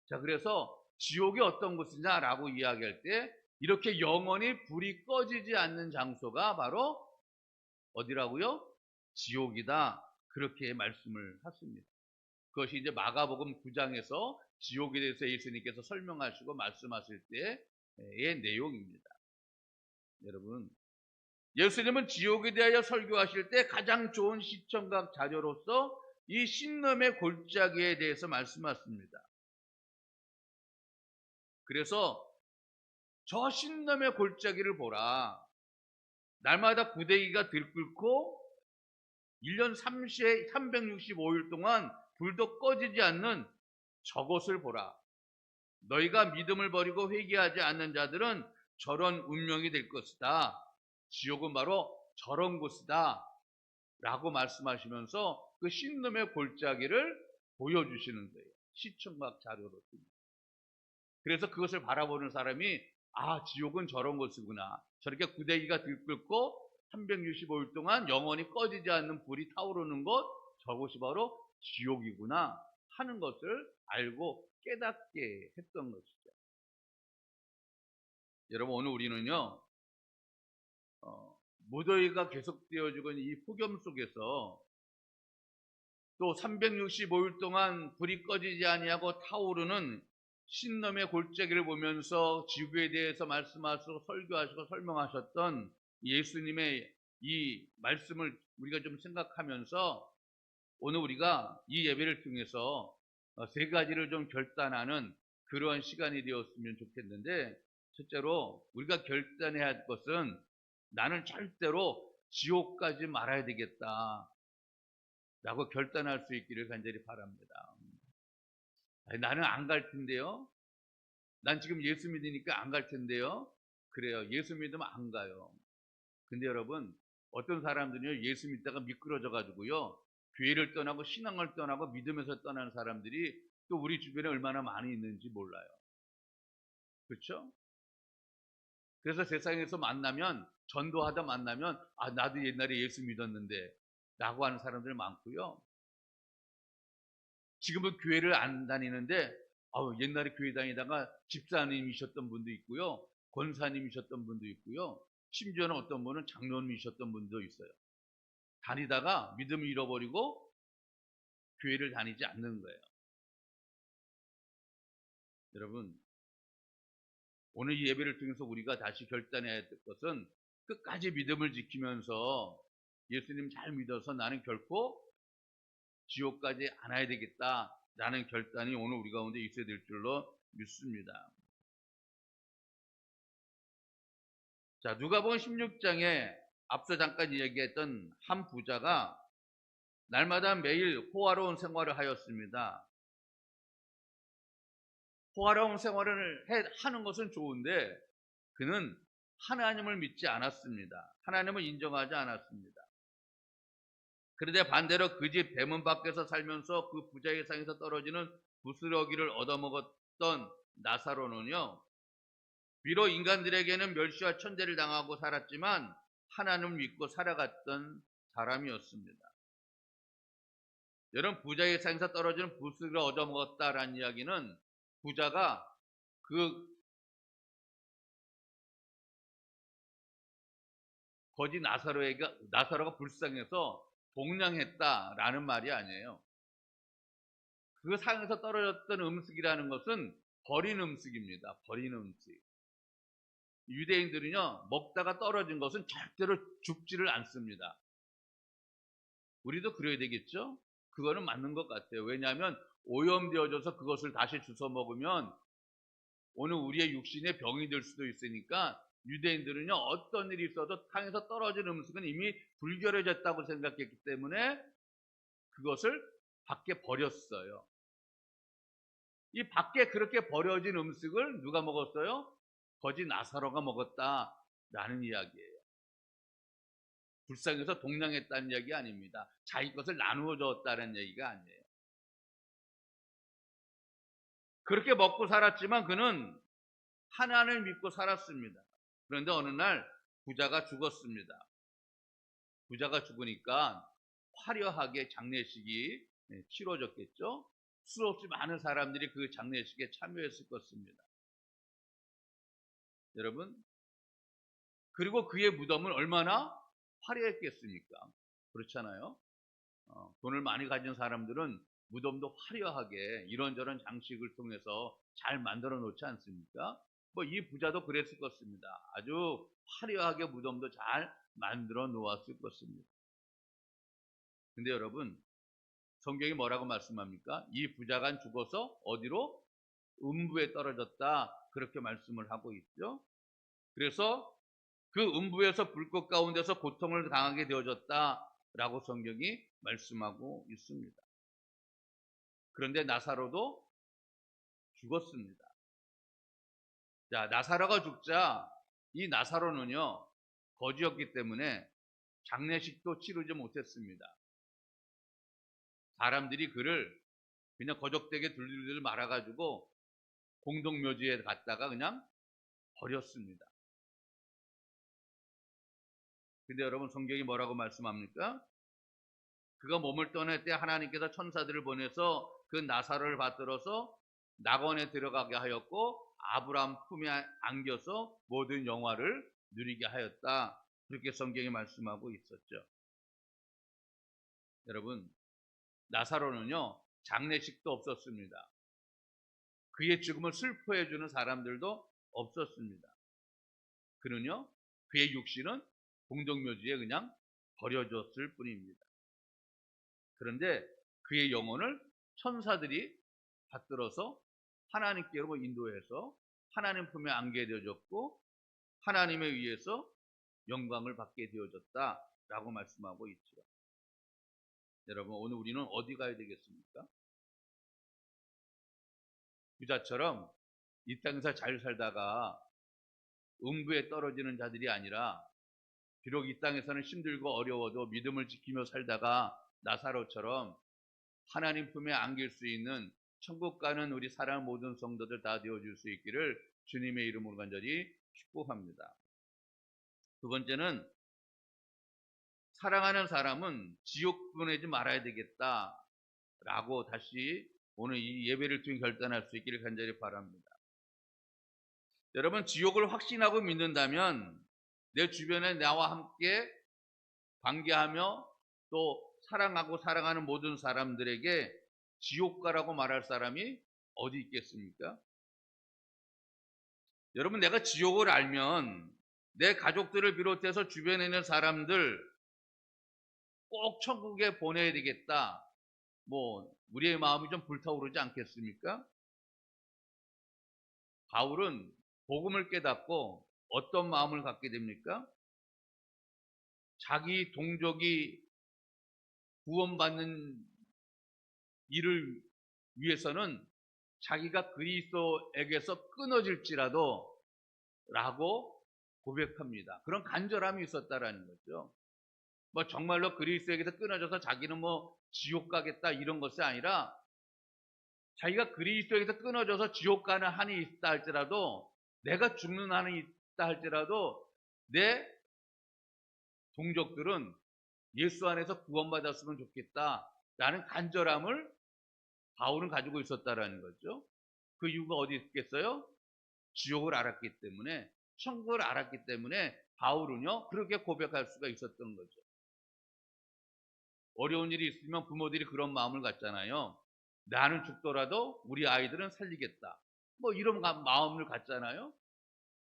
자, 그래서 지옥이 어떤 곳이냐라고 이야기할 때 이렇게 영원히 불이 꺼지지 않는 장소가 바로 어디라고요? 지옥이다. 그렇게 말씀을 하십니다. 그것이 이제 마가복음 9장에서 지옥에 대해서 예수님께서 설명하시고 말씀하실 때의 내용입니다. 여러분, 예수님은 지옥에 대하여 설교하실 때 가장 좋은 시청각 자료로서 이 신놈의 골짜기에 대해서 말씀하십니다. 그래서 저 신놈의 골짜기를 보라. 날마다 구데기가 들끓고 1년 365일 동안 불도 꺼지지 않는 저것을 보라. 너희가 믿음을 버리고 회개하지 않는 자들은 저런 운명이 될 것이다. 지옥은 바로 저런 곳이다. 라고 말씀하시면서 그 신놈의 골짜기를 보여주시는 거예요. 시청각 자료로. 그래서 그것을 바라보는 사람이 지옥은 저런 곳이구나. 저렇게 구데기가 들끓고 365일 동안 영원히 꺼지지 않는 불이 타오르는 곳, 저곳이 바로 지옥이구나 하는 것을 알고 깨닫게 했던 것이죠. 여러분, 오늘 우리는요, 무더위가 계속되어지고 있는 이 폭염 속에서 또 365일 동안 불이 꺼지지 아니하고 타오르는 신놈의 골짜기를 보면서 지구에 대해서 말씀하시고 설교하시고 설명하셨던 예수님의 이 말씀을 우리가 좀 생각하면서 오늘 우리가 이 예배를 통해서 세 가지를 좀 결단하는 그러한 시간이 되었으면 좋겠는데, 첫째로 우리가 결단해야 할 것은 나는 절대로 지옥 가지 말아야 되겠다 라고 결단할 수 있기를 간절히 바랍니다. 나는 안 갈 텐데요. 난 지금 예수 믿으니까 안 갈 텐데요. 그래요. 예수 믿으면 안 가요. 근데 여러분, 어떤 사람들은요, 예수 믿다가 미끄러져 가지고요, 교회를 떠나고 신앙을 떠나고 믿으면서 떠나는 사람들이 또 우리 주변에 얼마나 많이 있는지 몰라요. 그렇죠? 그래서 세상에서 만나면, 전도하다 만나면 나도 옛날에 예수 믿었는데 라고 하는 사람들 많고요. 지금은 교회를 안 다니는데 옛날에 교회 다니다가 집사님이셨던 분도 있고요, 권사님이셨던 분도 있고요, 심지어는 어떤 분은 장로님이셨던 분도 있어요. 다니다가 믿음을 잃어버리고 교회를 다니지 않는 거예요. 여러분, 오늘 이 예배를 통해서 우리가 다시 결단해야 할 것은 끝까지 믿음을 지키면서 예수님 잘 믿어서 나는 결코 지옥 가지 않아야 되겠다라는 결단이 오늘 우리 가운데 있어야 될 줄로 믿습니다. 자, 누가복음 16장에 앞서 잠깐 얘기했던 한 부자가 날마다 매일 호화로운 생활을 하였습니다. 호화로운 생활을 하는 것은 좋은데 그는 하나님을 믿지 않았습니다. 하나님을 인정하지 않았습니다. 그런데 반대로 그 집 대문 밖에서 살면서 그 부자의 상에서 떨어지는 부스러기를 얻어먹었던 나사로는요, 비록 인간들에게는 멸시와 천대를 당하고 살았지만 하나님을 믿고 살아갔던 사람이었습니다. 여러분, 부자의 상에서 떨어지는 부스러기를 얻어먹었다라는 이야기는 부자가 그 거지 나사로가 불쌍해서 동냥했다라는 말이 아니에요. 그 상에서 떨어졌던 음식이라는 것은 버린 음식입니다. 버린 음식. 유대인들은요, 먹다가 떨어진 것은 절대로 줍지를 않습니다. 우리도 그래야 되겠죠? 그거는 맞는 것 같아요. 왜냐하면 오염되어져서 그것을 다시 주워 먹으면 오늘 우리의 육신에 병이 될 수도 있으니까 유대인들은요, 어떤 일이 있어도 땅에서 떨어진 음식은 이미 불결해졌다고 생각했기 때문에 그것을 밖에 버렸어요. 이 밖에 그렇게 버려진 음식을 누가 먹었어요? 거지 나사로가 먹었다라는 이야기예요. 불쌍해서 동냥했다는 이야기 아닙니다. 자기 것을 나누어 줬다는 얘기가 아니에요. 그렇게 먹고 살았지만 그는 하나님을 믿고 살았습니다. 그런데 어느 날 부자가 죽었습니다. 부자가 죽으니까 화려하게 장례식이 치러졌겠죠. 수없이 많은 사람들이 그 장례식에 참여했을 것입니다. 여러분, 그리고 그의 무덤은 얼마나 화려했겠습니까? 그렇잖아요. 돈을 많이 가진 사람들은 무덤도 화려하게 이런저런 장식을 통해서 잘 만들어 놓지 않습니까? 뭐 이 부자도 그랬을 것입니다. 아주 화려하게 무덤도 잘 만들어 놓았을 것입니다. 근데 여러분, 성경이 뭐라고 말씀합니까? 이 부자가 죽어서 어디로? 음부에 떨어졌다. 그렇게 말씀을 하고 있죠. 그래서 그 음부에서 불꽃 가운데서 고통을 당하게 되어졌다라고 성경이 말씀하고 있습니다. 그런데 나사로도 죽었습니다. 자, 나사로가 죽자 이 나사로는요, 거지였기 때문에 장례식도 치르지 못했습니다. 사람들이 그를 그냥 거적되게 둘둘둘 말아가지고 공동묘지에 갔다가 그냥 버렸습니다. 근데 여러분, 성경이 뭐라고 말씀합니까? 그가 몸을 떠날 때 하나님께서 천사들을 보내서 그 나사로를 받들어서 낙원에 들어가게 하였고 아브라함 품에 안겨서 모든 영화를 누리게 하였다. 그렇게 성경이 말씀하고 있었죠. 여러분, 나사로는요, 장례식도 없었습니다. 그의 죽음을 슬퍼해 주는 사람들도 없었습니다. 그는요, 그의 육신은 공동묘지에 그냥 버려졌을 뿐입니다. 그런데 그의 영혼을 천사들이 받들어서 하나님께로 인도해서 하나님 품에 안게 되어졌고 하나님에 의해서 영광을 받게 되어졌다라고 말씀하고 있죠. 여러분, 오늘 우리는 어디 가야 되겠습니까? 부자처럼 이 땅에서 잘 살다가 음부에 떨어지는 자들이 아니라 비록 이 땅에서는 힘들고 어려워도 믿음을 지키며 살다가 나사로처럼 하나님 품에 안길 수 있는 천국 가는 우리 사랑 모든 성도들 다 되어줄 수 있기를 주님의 이름으로 간절히 축복합니다. 두 번째는 사랑하는 사람은 지옥 보내지 말아야 되겠다라고 다시 오늘 이 예배를 통해 결단할 수 있기를 간절히 바랍니다. 여러분, 지옥을 확신하고 믿는다면 내 주변에 나와 함께 관계하며 또 사랑하고 사랑하는 모든 사람들에게 지옥 가라고 말할 사람이 어디 있겠습니까? 여러분, 내가 지옥을 알면 내 가족들을 비롯해서 주변에 있는 사람들 꼭 천국에 보내야 되겠다. 우리의 마음이 좀 불타오르지 않겠습니까? 바울은 복음을 깨닫고 어떤 마음을 갖게 됩니까? 자기 동족이 구원받는 일을 위해서는 자기가 그리스도에게서 끊어질지라도 라고 고백합니다. 그런 간절함이 있었다라는 거죠. 정말로 그리스도에게서 끊어져서 자기는 지옥 가겠다 이런 것이 아니라 자기가 그리스도에게서 끊어져서 지옥 가는 한이 있다 할지라도 내가 죽는 한이 있다 할지라도 내 동족들은 예수 안에서 구원받았으면 좋겠다라는 간절함을 바울은 가지고 있었다라는 거죠. 그 이유가 어디 있겠어요? 지옥을 알았기 때문에, 천국을 알았기 때문에 바울은요 그렇게 고백할 수가 있었던 거죠. 어려운 일이 있으면 부모들이 그런 마음을 갖잖아요. 나는 죽더라도 우리 아이들은 살리겠다. 이런 마음을 갖잖아요.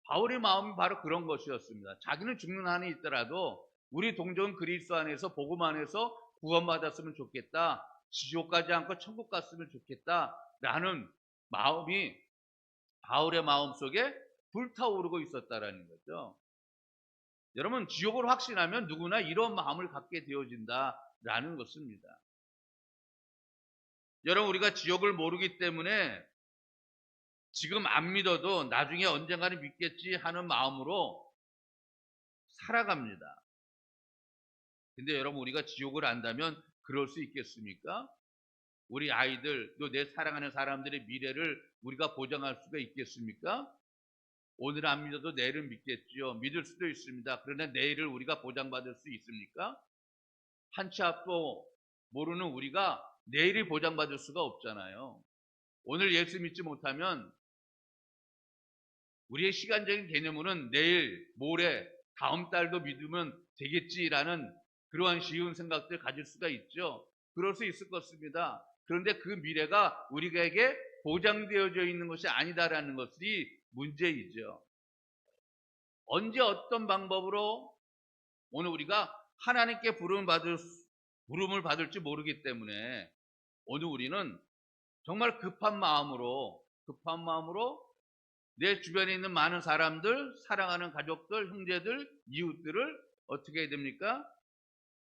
바울의 마음이 바로 그런 것이었습니다. 자기는 죽는 한이 있더라도 우리 동족은 그리스도 안에서 복음 안에서 구원받았으면 좋겠다. 지옥 가지 않고 천국 갔으면 좋겠다. 라는 마음이 바울의 마음 속에 불타오르고 있었다라는 거죠. 여러분, 지옥을 확신하면 누구나 이런 마음을 갖게 되어진다라는 것입니다. 여러분, 우리가 지옥을 모르기 때문에 지금 안 믿어도 나중에 언젠가는 믿겠지 하는 마음으로 살아갑니다. 근데 여러분, 우리가 지옥을 안다면 그럴 수 있겠습니까? 우리 아이들, 또 내 사랑하는 사람들의 미래를 우리가 보장할 수가 있겠습니까? 오늘 안 믿어도 내일은 믿겠지요. 믿을 수도 있습니다. 그러나 내일을 우리가 보장받을 수 있습니까? 한 치 앞도 모르는 우리가 내일을 보장받을 수가 없잖아요. 오늘 예수 믿지 못하면 우리의 시간적인 개념으로는 내일, 모레, 다음 달도 믿으면 되겠지라는 그러한 쉬운 생각들 가질 수가 있죠. 그럴 수 있을 것입니다. 그런데 그 미래가 우리에게 보장되어져 있는 것이 아니다라는 것이 문제이죠. 언제 어떤 방법으로 오늘 우리가 하나님께 부름을 받을지 모르기 때문에 오늘 우리는 정말 급한 마음으로 내 주변에 있는 많은 사람들, 사랑하는 가족들, 형제들, 이웃들을 어떻게 해야 됩니까?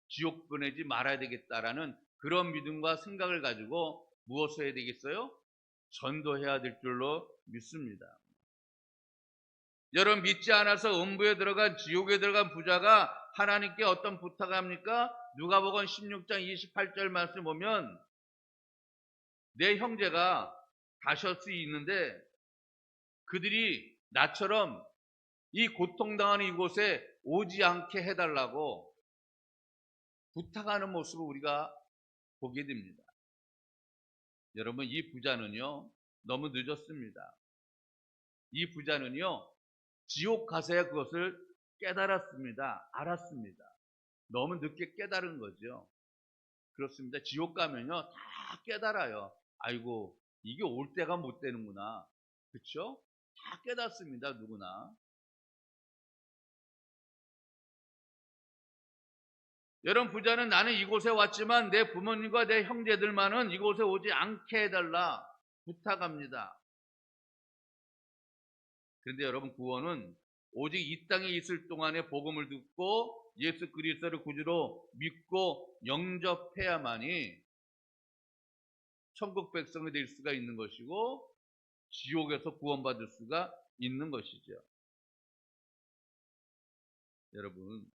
지옥 보내지 말아야 되겠다라는 그런 믿음과 생각을 가지고 무엇을 해야 되겠어요? 전도해야 될 줄로 믿습니다. 여러분, 믿지 않아서 음부에 들어간, 지옥에 들어간 부자가 하나님께 어떤 부탁을 합니까? 누가복음 16장 28절 말씀 보면 내 형제가 가실 수 있는데 그들이 나처럼 이 고통당하는 이곳에 오지 않게 해달라고 부탁하는 모습을 우리가 보게 됩니다. 여러분, 이 부자는요, 너무 늦었습니다. 이 부자는요, 지옥 가서야 그것을 깨달았습니다. 알았습니다. 너무 늦게 깨달은 거죠. 그렇습니다. 지옥 가면요, 다 깨달아요. 아이고, 이게 올 때가 못 되는구나. 그렇죠? 다 깨닫습니다. 누구나. 여러분, 부자는 나는 이곳에 왔지만 내 부모님과 내 형제들만은 이곳에 오지 않게 해달라 부탁합니다. 그런데 여러분, 구원은 오직 이 땅에 있을 동안에 복음을 듣고 예수 그리스도를 구주로 믿고 영접해야만이 천국 백성이 될 수가 있는 것이고 지옥에서 구원받을 수가 있는 것이죠. 여러분,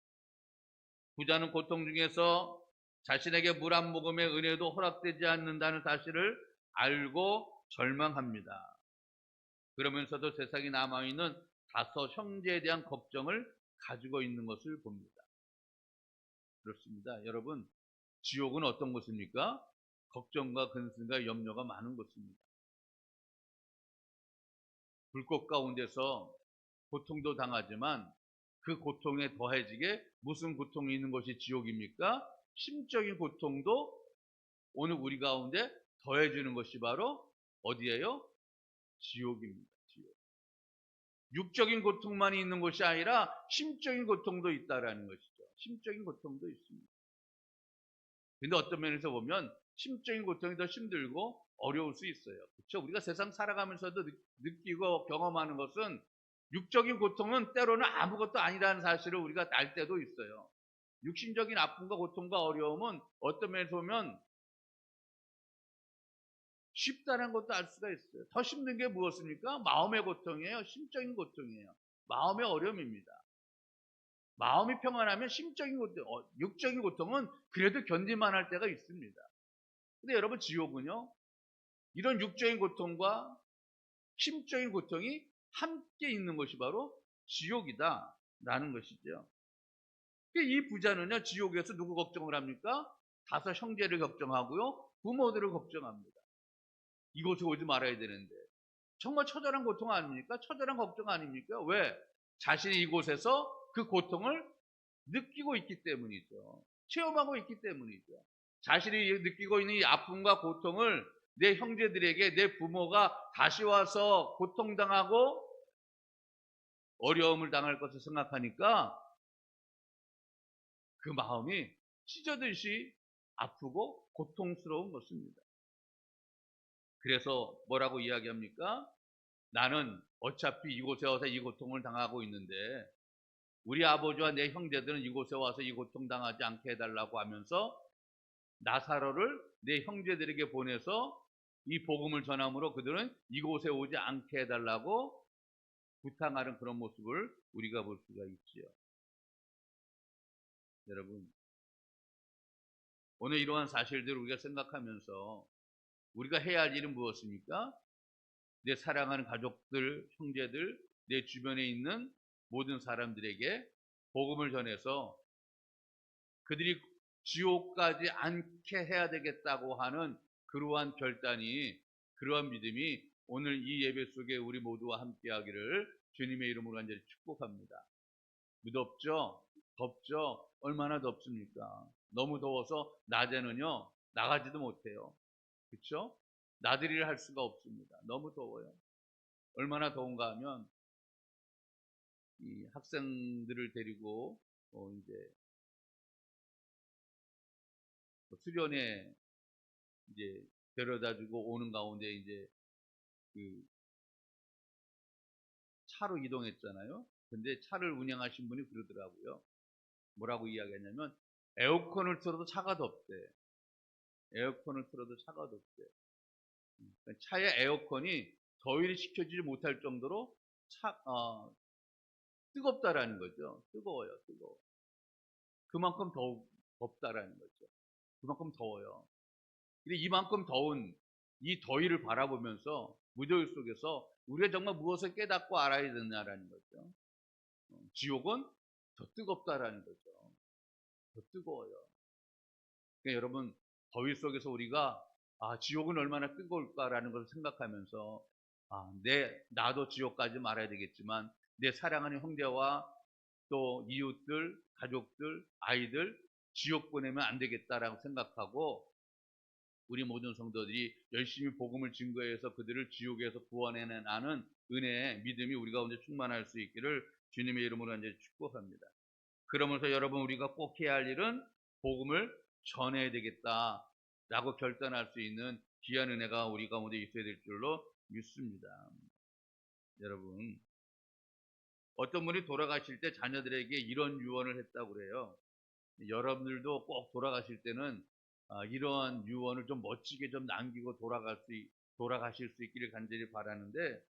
부자는 고통 중에서 자신에게 물 한 모금의 은혜도 허락되지 않는다는 사실을 알고 절망합니다. 그러면서도 세상에 남아있는 다섯 형제에 대한 걱정을 가지고 있는 것을 봅니다. 그렇습니다. 여러분, 지옥은 어떤 곳입니까? 걱정과 근심과 염려가 많은 곳입니다. 불꽃 가운데서 고통도 당하지만 그 고통에 더해지게 무슨 고통이 있는 것이 지옥입니까? 심적인 고통도 오늘 우리 가운데 더해지는 것이 바로 어디예요? 지옥입니다. 지옥. 육적인 고통만이 있는 것이 아니라 심적인 고통도 있다라는 것이죠. 심적인 고통도 있습니다. 근데 어떤 면에서 보면 심적인 고통이 더 힘들고 어려울 수 있어요. 그렇죠? 우리가 세상 살아가면서도 느끼고 경험하는 것은 육적인 고통은 때로는 아무것도 아니라는 사실을 우리가 알 때도 있어요. 육신적인 아픔과 고통과 어려움은 어떤 면에서 보면 쉽다는 것도 알 수가 있어요. 더 힘든 게 무엇입니까? 마음의 고통이에요. 심적인 고통이에요. 마음의 어려움입니다. 마음이 평안하면 심적인 고통, 육적인 고통은 그래도 견딜만 할 때가 있습니다. 근데 여러분, 지옥은요, 이런 육적인 고통과 심적인 고통이 함께 있는 것이 바로 지옥이다라는 것이죠. 이 부자는요, 지옥에서 누구 걱정을 합니까? 다섯 형제를 걱정하고요, 부모들을 걱정합니다. 이곳에 오지 말아야 되는데. 정말 처절한 고통 아닙니까? 처절한 걱정 아닙니까? 왜? 자신이 이곳에서 그 고통을 느끼고 있기 때문이죠. 체험하고 있기 때문이죠. 자신이 느끼고 있는 이 아픔과 고통을 내 형제들에게 내 부모가 다시 와서 고통당하고 어려움을 당할 것을 생각하니까 그 마음이 찢어듯이 아프고 고통스러운 것입니다. 그래서 뭐라고 이야기합니까? 나는 어차피 이곳에 와서 이 고통을 당하고 있는데 우리 아버지와 내 형제들은 이곳에 와서 이 고통 당하지 않게 해달라고 하면서 나사로를 내 형제들에게 보내서 이 복음을 전함으로 그들은 이곳에 오지 않게 해달라고 부탁하는 그런 모습을 우리가 볼 수가 있지요. 여러분, 오늘 이러한 사실들을 우리가 생각하면서 우리가 해야 할 일은 무엇입니까? 내 사랑하는 가족들, 형제들, 내 주변에 있는 모든 사람들에게 복음을 전해서 그들이 지옥 가지 않게 해야 되겠다고 하는 그러한 결단이, 그러한 믿음이 오늘 이 예배 속에 우리 모두와 함께 하기를 주님의 이름으로 간절히 축복합니다. 무덥죠? 덥죠? 얼마나 덥습니까? 너무 더워서 낮에는요 나가지도 못해요. 그렇죠? 나들이를 할 수가 없습니다. 너무 더워요. 얼마나 더운가 하면 이 학생들을 데리고 이제 수련회 이제 데려다주고 오는 가운데 이제 그 차로 이동했잖아요. 근데 차를 운행하신 분이 그러더라고요. 뭐라고 이야기했냐면 에어컨을 틀어도 차가 덥대. 에어컨을 틀어도 차가 덥대. 차의 에어컨이 더위를 식혀주지 못할 정도로 뜨겁다라는 거죠. 뜨거워요, 뜨거워. 그만큼 덥다라는 거죠. 그만큼 더워요. 근데 이만큼 더운 이 더위를 바라보면서 무더위 속에서 우리가 정말 무엇을 깨닫고 알아야 되냐라는 거죠. 지옥은 더 뜨겁다라는 거죠. 더 뜨거워요. 그러니까 여러분, 더위 속에서 우리가 지옥은 얼마나 뜨거울까라는 것을 생각하면서 나도 지옥 가지 말아야 되겠지만 내 사랑하는 형제와 또 이웃들, 가족들, 아이들 지옥 보내면 안 되겠다라고 생각하고 우리 모든 성도들이 열심히 복음을 증거해서 그들을 지옥에서 구원해내는 은혜의 믿음이 우리 가운데 충만할 수 있기를 주님의 이름으로 이제 축복합니다. 그러면서 여러분 우리가 꼭 해야 할 일은 복음을 전해야 되겠다라고 결단할 수 있는 귀한 은혜가 우리 가운데 있어야 될 줄로 믿습니다. 여러분, 어떤 분이 돌아가실 때 자녀들에게 이런 유언을 했다고 그래요. 여러분들도 꼭 돌아가실 때는 이러한 유언을 좀 멋지게 좀 남기고 돌아가실 수 있기를 간절히 바라는데,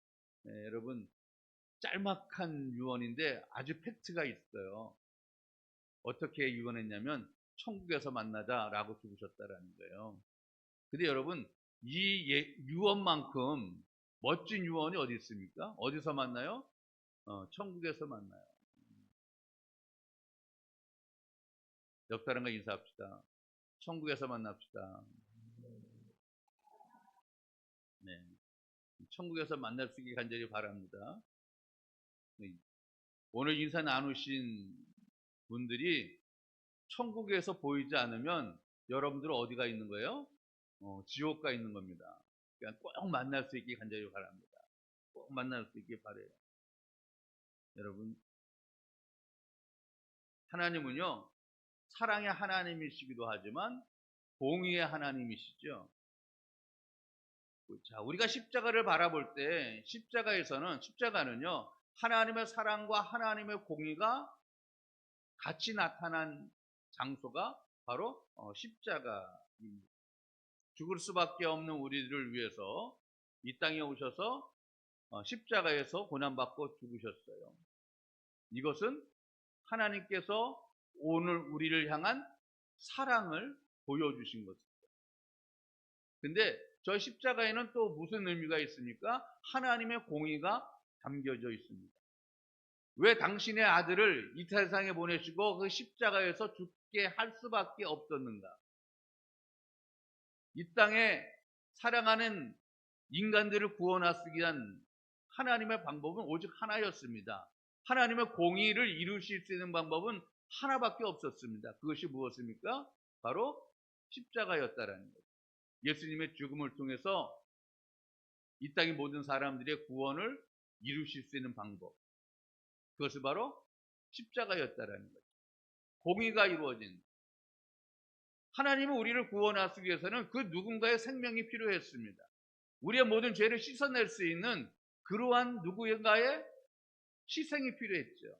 여러분, 짤막한 유언인데 아주 팩트가 있어요. 어떻게 유언했냐면 천국에서 만나자라고 죽으셨다라는 거예요. 근데 여러분, 이 유언만큼 멋진 유언이 어디 있습니까? 어디서 만나요? 천국에서 만나요. 옆 사람과 인사합시다. 천국에서 만납시다. 네. 천국에서 만날 수 있게 간절히 바랍니다. 네. 오늘 인사 나누신 분들이 천국에서 보이지 않으면 여러분들은 어디가 있는 거예요? 지옥 가 있는 겁니다. 그냥 꼭 만날 수 있게 간절히 바랍니다. 꼭 만날 수 있게 바래요. 여러분, 하나님은요, 사랑의 하나님이시기도 하지만 공의의 하나님이시죠. 자, 우리가 십자가를 바라볼 때 십자가는요, 하나님의 사랑과 하나님의 공의가 같이 나타난 장소가 바로 십자가입니다. 죽을 수밖에 없는 우리들을 위해서 이 땅에 오셔서 십자가에서 고난받고 죽으셨어요. 이것은 하나님께서 오늘 우리를 향한 사랑을 보여주신 것입니다. 근데 저 십자가에는 또 무슨 의미가 있습니까? 하나님의 공의가 담겨져 있습니다. 왜 당신의 아들을 이 세상에 보내시고 그 십자가에서 죽게 할 수밖에 없었는가? 이 땅에 사랑하는 인간들을 구원하시기 위한 하나님의 방법은 오직 하나였습니다. 하나님의 공의를 이루실 수 있는 방법은 하나밖에 없었습니다. 그것이 무엇입니까? 바로 십자가였다라는 거죠. 예수님의 죽음을 통해서 이 땅의 모든 사람들의 구원을 이루실 수 있는 방법, 그것이 바로 십자가였다라는 거죠. 공의가 이루어진, 하나님은 우리를 구원하시기 위해서는 그 누군가의 생명이 필요했습니다. 우리의 모든 죄를 씻어낼 수 있는 그러한 누구인가의 희생이 필요했죠.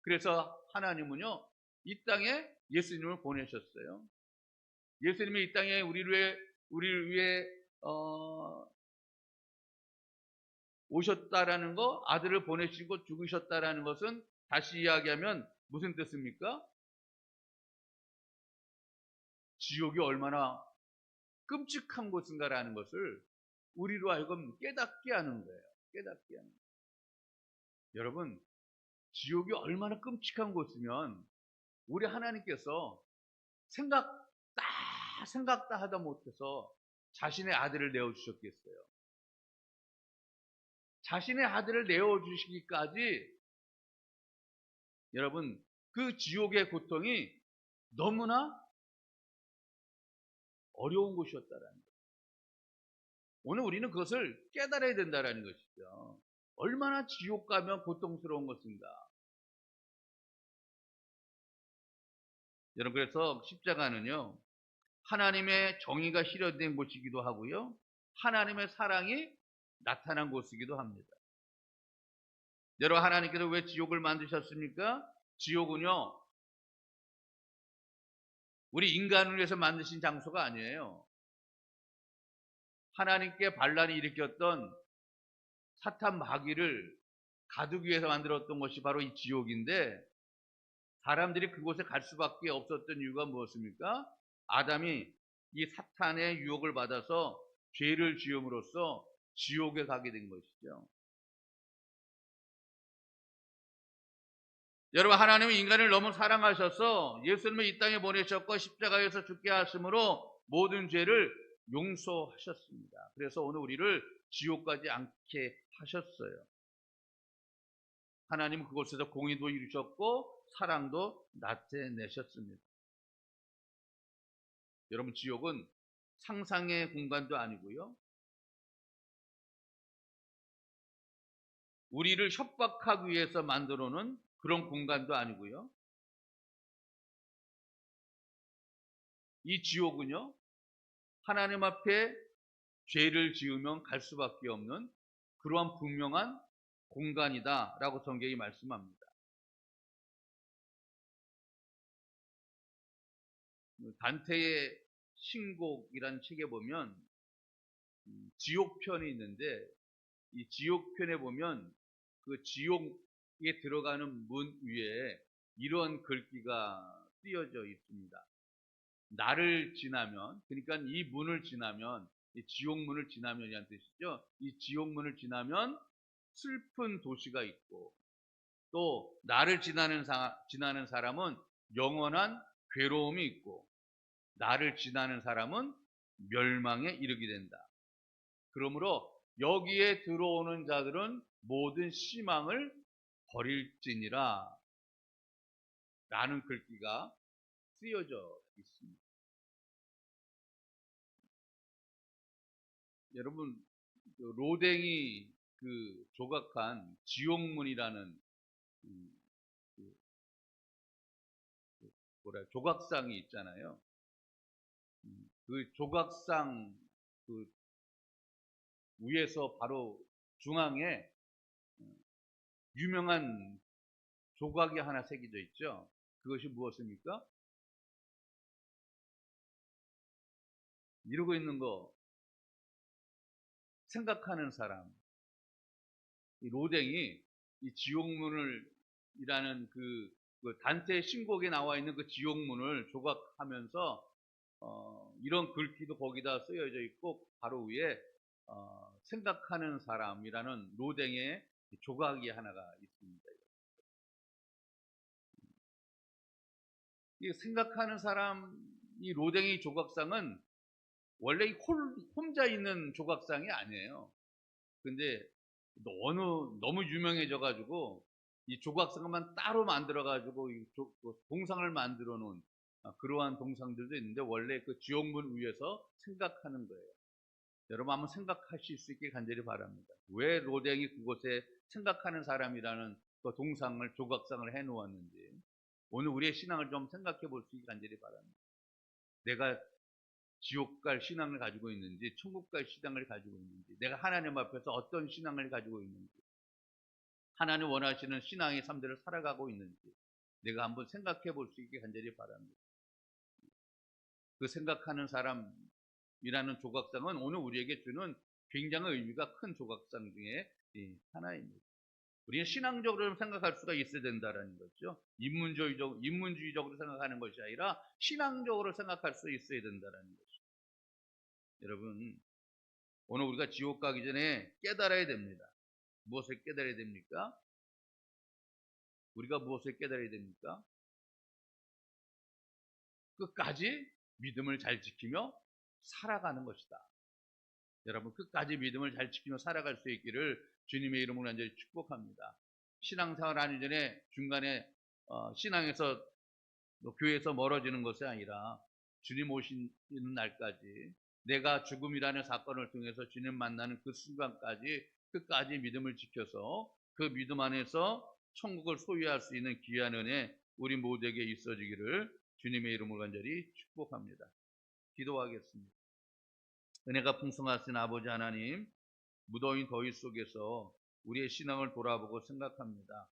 그래서 하나님은요, 이 땅에 예수님을 보내셨어요. 예수님이 이 땅에 우리를 위해 오셨다라는 거, 아들을 보내시고 죽으셨다라는 것은 다시 이야기하면 무슨 뜻입니까? 지옥이 얼마나 끔찍한 곳인가라는 것을 우리로 하여금 깨닫게 하는 거예요. 깨닫게 하는 거예요. 여러분, 지옥이 얼마나 끔찍한 곳이면 우리 하나님께서 생각다 하다 못해서 자신의 아들을 내어주셨겠어요. 자신의 아들을 내어주시기까지 여러분, 그 지옥의 고통이 너무나 어려운 곳이었다라는 거예요. 오늘 우리는 그것을 깨달아야 된다라는 것이죠. 얼마나 지옥 가면 고통스러운 것인가. 여러분, 그래서 십자가는요, 하나님의 정의가 실현된 곳이기도 하고요, 하나님의 사랑이 나타난 곳이기도 합니다. 여러분, 하나님께서 왜 지옥을 만드셨습니까? 지옥은요, 우리 인간을 위해서 만드신 장소가 아니에요. 하나님께 반란이 일으켰던 사탄 마귀를 가두기 위해서 만들었던 것이 바로 이 지옥인데, 사람들이 그곳에 갈 수밖에 없었던 이유가 무엇입니까? 아담이 이 사탄의 유혹을 받아서 죄를 지음으로써 지옥에 가게 된 것이죠. 여러분, 하나님은 인간을 너무 사랑하셔서 예수님을 이 땅에 보내셨고 십자가에서 죽게 하심으로 모든 죄를 용서하셨습니다. 그래서 오늘 우리를 지옥 가지 않게 하셨어요. 하나님은 그곳에서 공의도 이루셨고 사랑도 나타내셨습니다. 여러분, 지옥은 상상의 공간도 아니고요, 우리를 협박하기 위해서 만들어 놓은 그런 공간도 아니고요, 이 지옥은요, 하나님 앞에 죄를 지으면 갈 수밖에 없는 그러한 분명한 공간이다라고 성경이 말씀합니다. 단테의 신곡이라는 책에 보면 지옥편이 있는데, 이 지옥편에 보면 그 지옥에 들어가는 문 위에 이런 글귀가 쓰여져 있습니다. 나를 지나면, 그러니까 이 문을 지나면, 이 지옥문을 지나면이라는 뜻이죠. 이 지옥문을 지나면 슬픈 도시가 있고, 또 나를 지나는 사람은 영원한 괴로움이 있고, 나를 지나는 사람은 멸망에 이르게 된다. 그러므로 여기에 들어오는 자들은 모든 희망을 버릴지니라 라는 글귀가 쓰여져 있습니다. 여러분, 로댕이 그 조각한 지옥문이라는 조각상이 있잖아요. 그 조각상 그 위에서 바로 중앙에 유명한 조각이 하나 새겨져 있죠. 그것이 무엇입니까? 이러고 있는 거, 생각하는 사람. 이 로댕이 이 지옥문을 이라는 그 단테의 신곡에 나와 있는 그 지옥문을 조각하면서 이런 글귀도 거기다 쓰여져 있고, 바로 위에 생각하는 사람이라는 로댕의 조각이 하나가 있습니다. 이 생각하는 사람, 이 로댕의 조각상은 원래 혼자 있는 조각상이 아니에요. 근데 너무 유명해져가지고 이 조각상만 따로 만들어가지고 동상을 만들어 놓은 그러한 동상들도 있는데, 원래 그 지옥문 위에서 생각하는 거예요. 여러분, 한번 생각하실 수 있게 간절히 바랍니다. 왜 로댕이 그곳에 생각하는 사람이라는 그 동상을, 조각상을 해놓았는지 오늘 우리의 신앙을 좀 생각해 볼 수 있게 간절히 바랍니다. 내가 지옥 갈 신앙을 가지고 있는지, 천국 갈 신앙을 가지고 있는지, 내가 하나님 앞에서 어떤 신앙을 가지고 있는지, 하나님 원하시는 신앙의 삶들을 살아가고 있는지 내가 한번 생각해 볼 수 있게 간절히 바랍니다. 그 생각하는 사람이라는 조각상은 오늘 우리에게 주는 굉장히 의미가 큰 조각상 중에 하나입니다. 우리는 신앙적으로 생각할 수가 있어야 된다는 거죠. 인문주의적으로 생각하는 것이 아니라 신앙적으로 생각할 수 있어야 된다는 거죠. 여러분, 오늘 우리가 지옥 가기 전에 깨달아야 됩니다. 무엇을 깨달아야 됩니까? 우리가 무엇을 깨달아야 됩니까? 끝까지 믿음을 잘 지키며 살아가는 것이다. 여러분, 끝까지 믿음을 잘 지키며 살아갈 수 있기를 주님의 이름으로 간절히 축복합니다. 신앙생활 하기 전에 중간에 신앙에서 교회에서 멀어지는 것이 아니라 주님 오시는 날까지 내가 죽음이라는 사건을 통해서 주님 만나는 그 순간까지 끝까지 믿음을 지켜서 그 믿음 안에서 천국을 소유할 수 있는 귀한 은혜 우리 모두에게 있어지기를 주님의 이름으로 간절히 축복합니다. 기도하겠습니다. 은혜가 풍성하신 아버지 하나님, 무더운 더위 속에서 우리의 신앙을 돌아보고 생각합니다.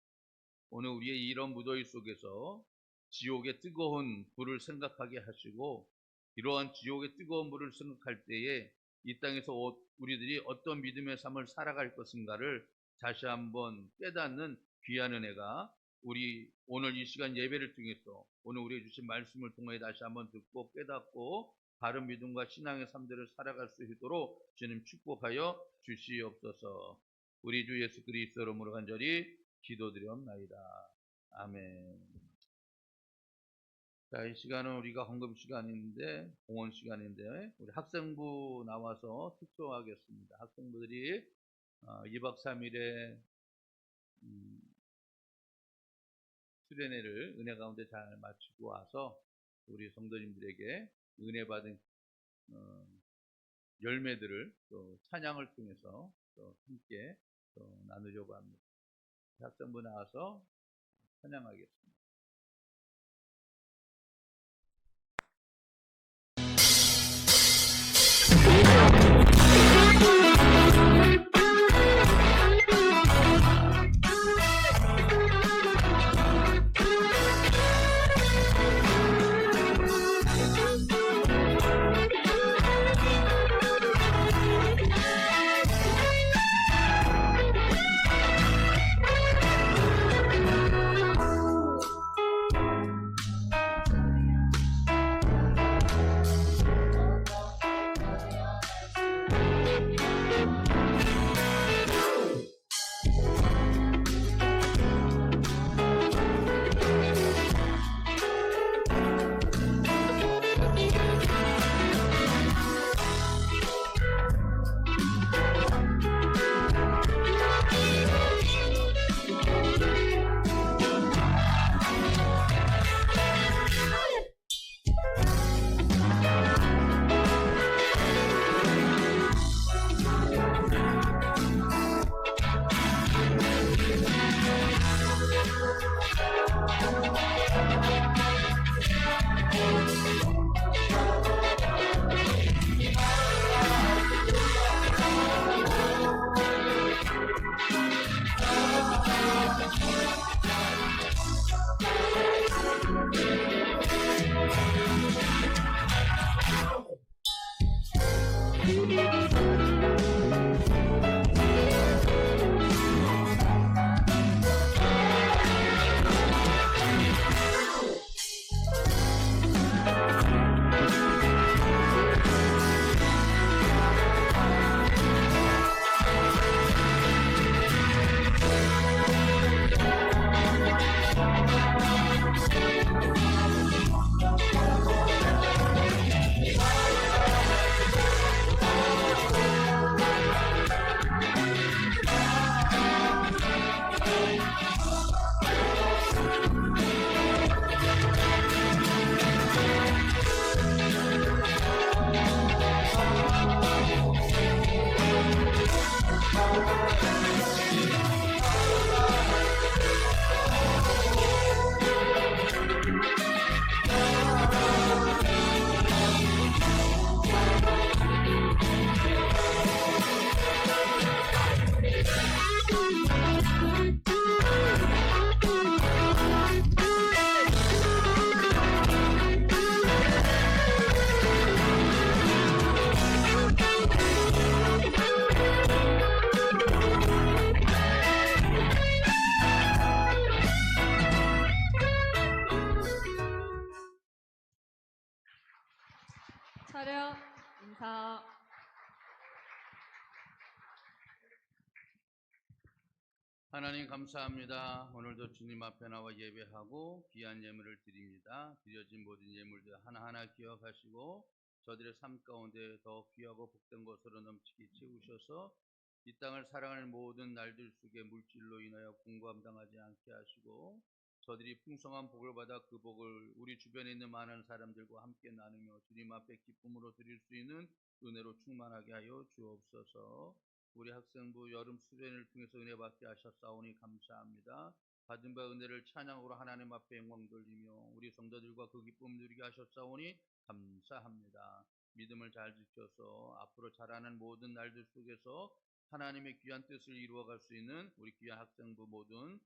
오늘 우리의 이런 무더위 속에서 지옥의 뜨거운 불을 생각하게 하시고, 이러한 지옥의 뜨거운 불을 생각할 때에 이 땅에서 우리들이 어떤 믿음의 삶을 살아갈 것인가를 다시 한번 깨닫는 귀한 은혜가 우리 오늘 이 시간 예배를 통해서 오늘 우리에게 주신 말씀을 통해 다시 한번 듣고 깨닫고 바른 믿음과 신앙의 삶들을 살아갈 수 있도록 주님 축복하여 주시옵소서. 우리 주 예수 그리스도 이름으로 간절히 기도드리옵나이다. 아멘. 자, 이 시간은 우리가 헌금 시간인데, 공헌 시간인데, 우리 학생부 나와서 투표하겠습니다. 학생부들이 2박 3일에 수련회를 은혜 가운데 잘 마치고 와서 우리 성도님들에게 은혜 받은 열매들을 또 찬양을 통해서 또 함께 또 나누려고 합니다. 학생부 나와서 찬양하겠습니다. 촬영 인사. 하나님 감사합니다. 오늘도 주님 앞에 나와 예배하고 귀한 예물을 드립니다. 드려진 모든 예물들 하나하나 기억하시고 저들의 삶 가운데 더 귀하고 복된 것으로 넘치게 채우셔서 이 땅을 살아가는 모든 날들 속에 물질로 인하여 공고함당하지 않게 하시고 저들이 풍성한 복을 받아 그 복을 우리 주변에 있는 많은 사람들과 함께 나누며 주님 앞에 기쁨으로 드릴 수 있는 은혜로 충만하게 하여 주옵소서. 우리 학생부 여름 수련을 통해서 은혜 받게 하셨사오니 감사합니다. 받은 바 은혜를 찬양으로 하나님 앞에 영광 돌리며 우리 성도들과 그 기쁨을 누리게 하셨사오니 감사합니다. 믿음을 잘 지켜서 앞으로 자라는 모든 날들 속에서 하나님의 귀한 뜻을 이루어갈 수 있는 우리 귀한 학생부 모든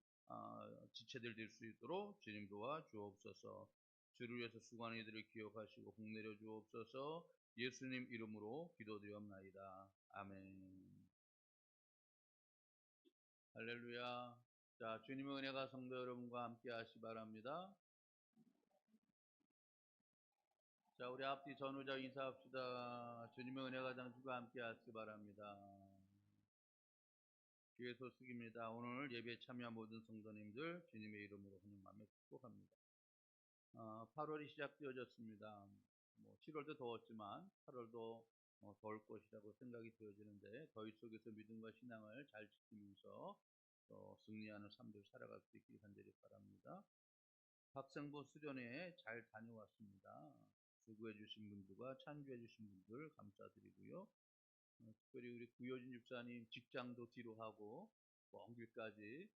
지체들 될 수 있도록 주님 도와 주옵소서. 주를 위해서 수고하는 이들을 기억하시고 복내려 주옵소서. 예수님 이름으로 기도드리옵나이다. 아멘. 할렐루야. 자, 주님의 은혜가 성도 여러분과 함께 하시 바랍니다. 자, 우리 앞뒤 전후자 인사합시다. 주님의 은혜가 당신과 함께 하시 바랍니다. 교회 소식입니다. 오늘 예배에 참여한 모든 성도님들 주님의 이름으로 환영하며 축복합니다. 8월이 시작되어졌습니다. 7월도 더웠지만 8월도 더울 것이라고 생각이 되어지는데 더위 속에서 믿음과 신앙을 잘 지키면서 승리하는 삶들 살아갈 수 있길 간절히 바랍니다. 학생부 수련회 잘 다녀왔습니다. 수고해 주신 분들과 찬주해 주신 분들 감사드리고요. 특별히 우리 구효진 집사님 직장도 뒤로 하고 먼 길까지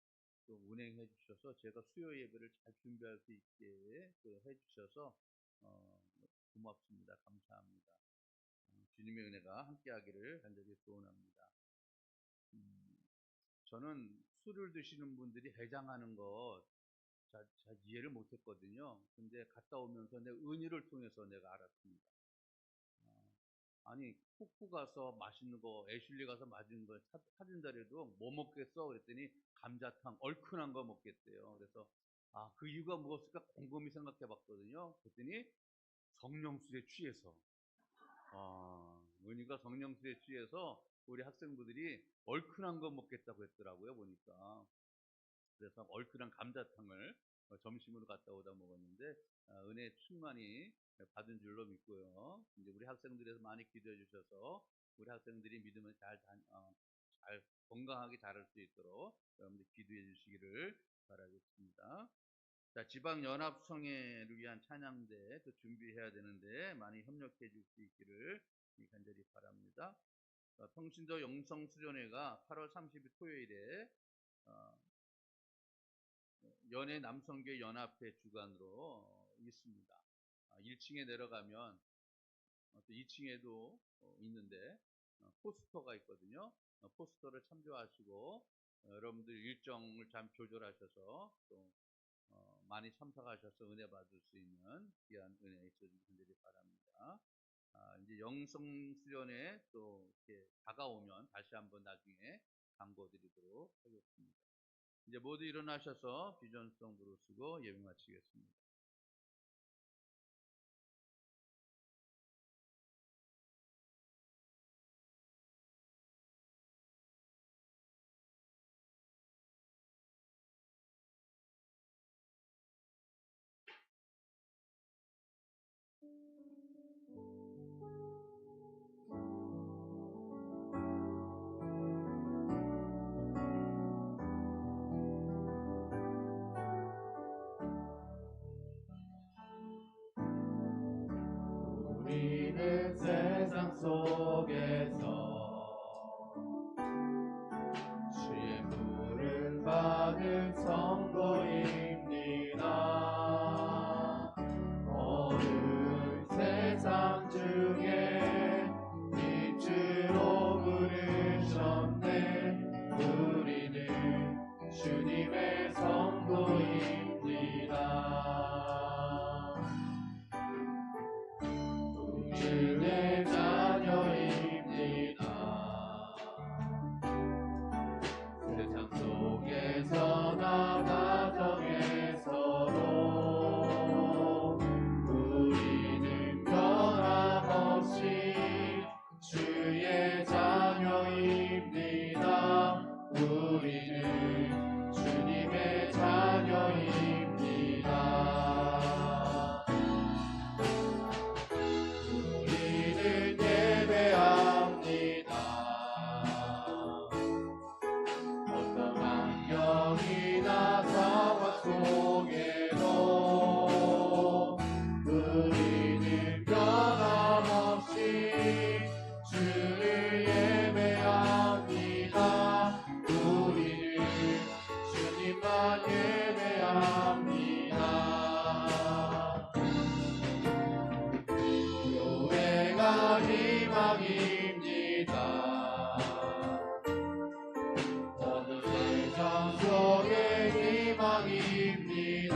또 운행해 주셔서 제가 수요 예배를 잘 준비할 수 있게 해 주셔서 고맙습니다. 감사합니다. 주님의 은혜가 함께하기를 간절히 소원합니다. 저는 술을 드시는 분들이 해장하는 거 잘 이해를 못했거든요. 근데 갔다 오면서 내 은혜를 통해서 내가 알았습니다. 아니 푹푹 가서 맛있는 거 애슐리 가서 맛있는 거 사준다래도 뭐 먹겠어? 그랬더니 감자탕 얼큰한 거 먹겠대요. 그래서 그 이유가 무엇일까 곰곰이 생각해 봤거든요. 그랬더니 성령술에 취해서 은희가 성령술에 취해서 우리 학생부들이 얼큰한 거 먹겠다고 했더라고요. 보니까 그래서 얼큰한 감자탕을 점심으로 갔다 오다 먹었는데 은혜 충만히 받은 줄로 믿고요. 이제 우리 학생들에서 많이 기도해 주셔서 우리 학생들이 믿음을 잘 건강하게 자랄 수 있도록 여러분들 기도해 주시기를 바라겠습니다. 자, 지방연합성회를 위한 찬양대 또 준비해야 되는데 많이 협력해 줄 수 있기를 간절히 바랍니다. 평신도 영성수련회가 8월 30일 토요일에 연예 남성교회 연합회 주관으로 있습니다. 1층에 내려가면 또 2층에도 있는데 포스터가 있거든요. 포스터를 참조하시고 여러분들 일정을 잘 조절하셔서 또 많이 참석하셔서 은혜 받을 수 있는 귀한 은혜 있어주시기 간절히 바랍니다. 이제 영성 수련회 또 이렇게 다가오면 다시 한번 나중에 광고드리도록 하겠습니다. 이제 모두 일어나셔서 비전송 부르시고 예배 마치겠습니다. 우리는 세상 속에서 주의 부름 받은 성도입니다. 어두운 세상 중에 빛으로 부르셨네. 우리는 주님의 성도입니다. 주의 자녀입니다. 영광이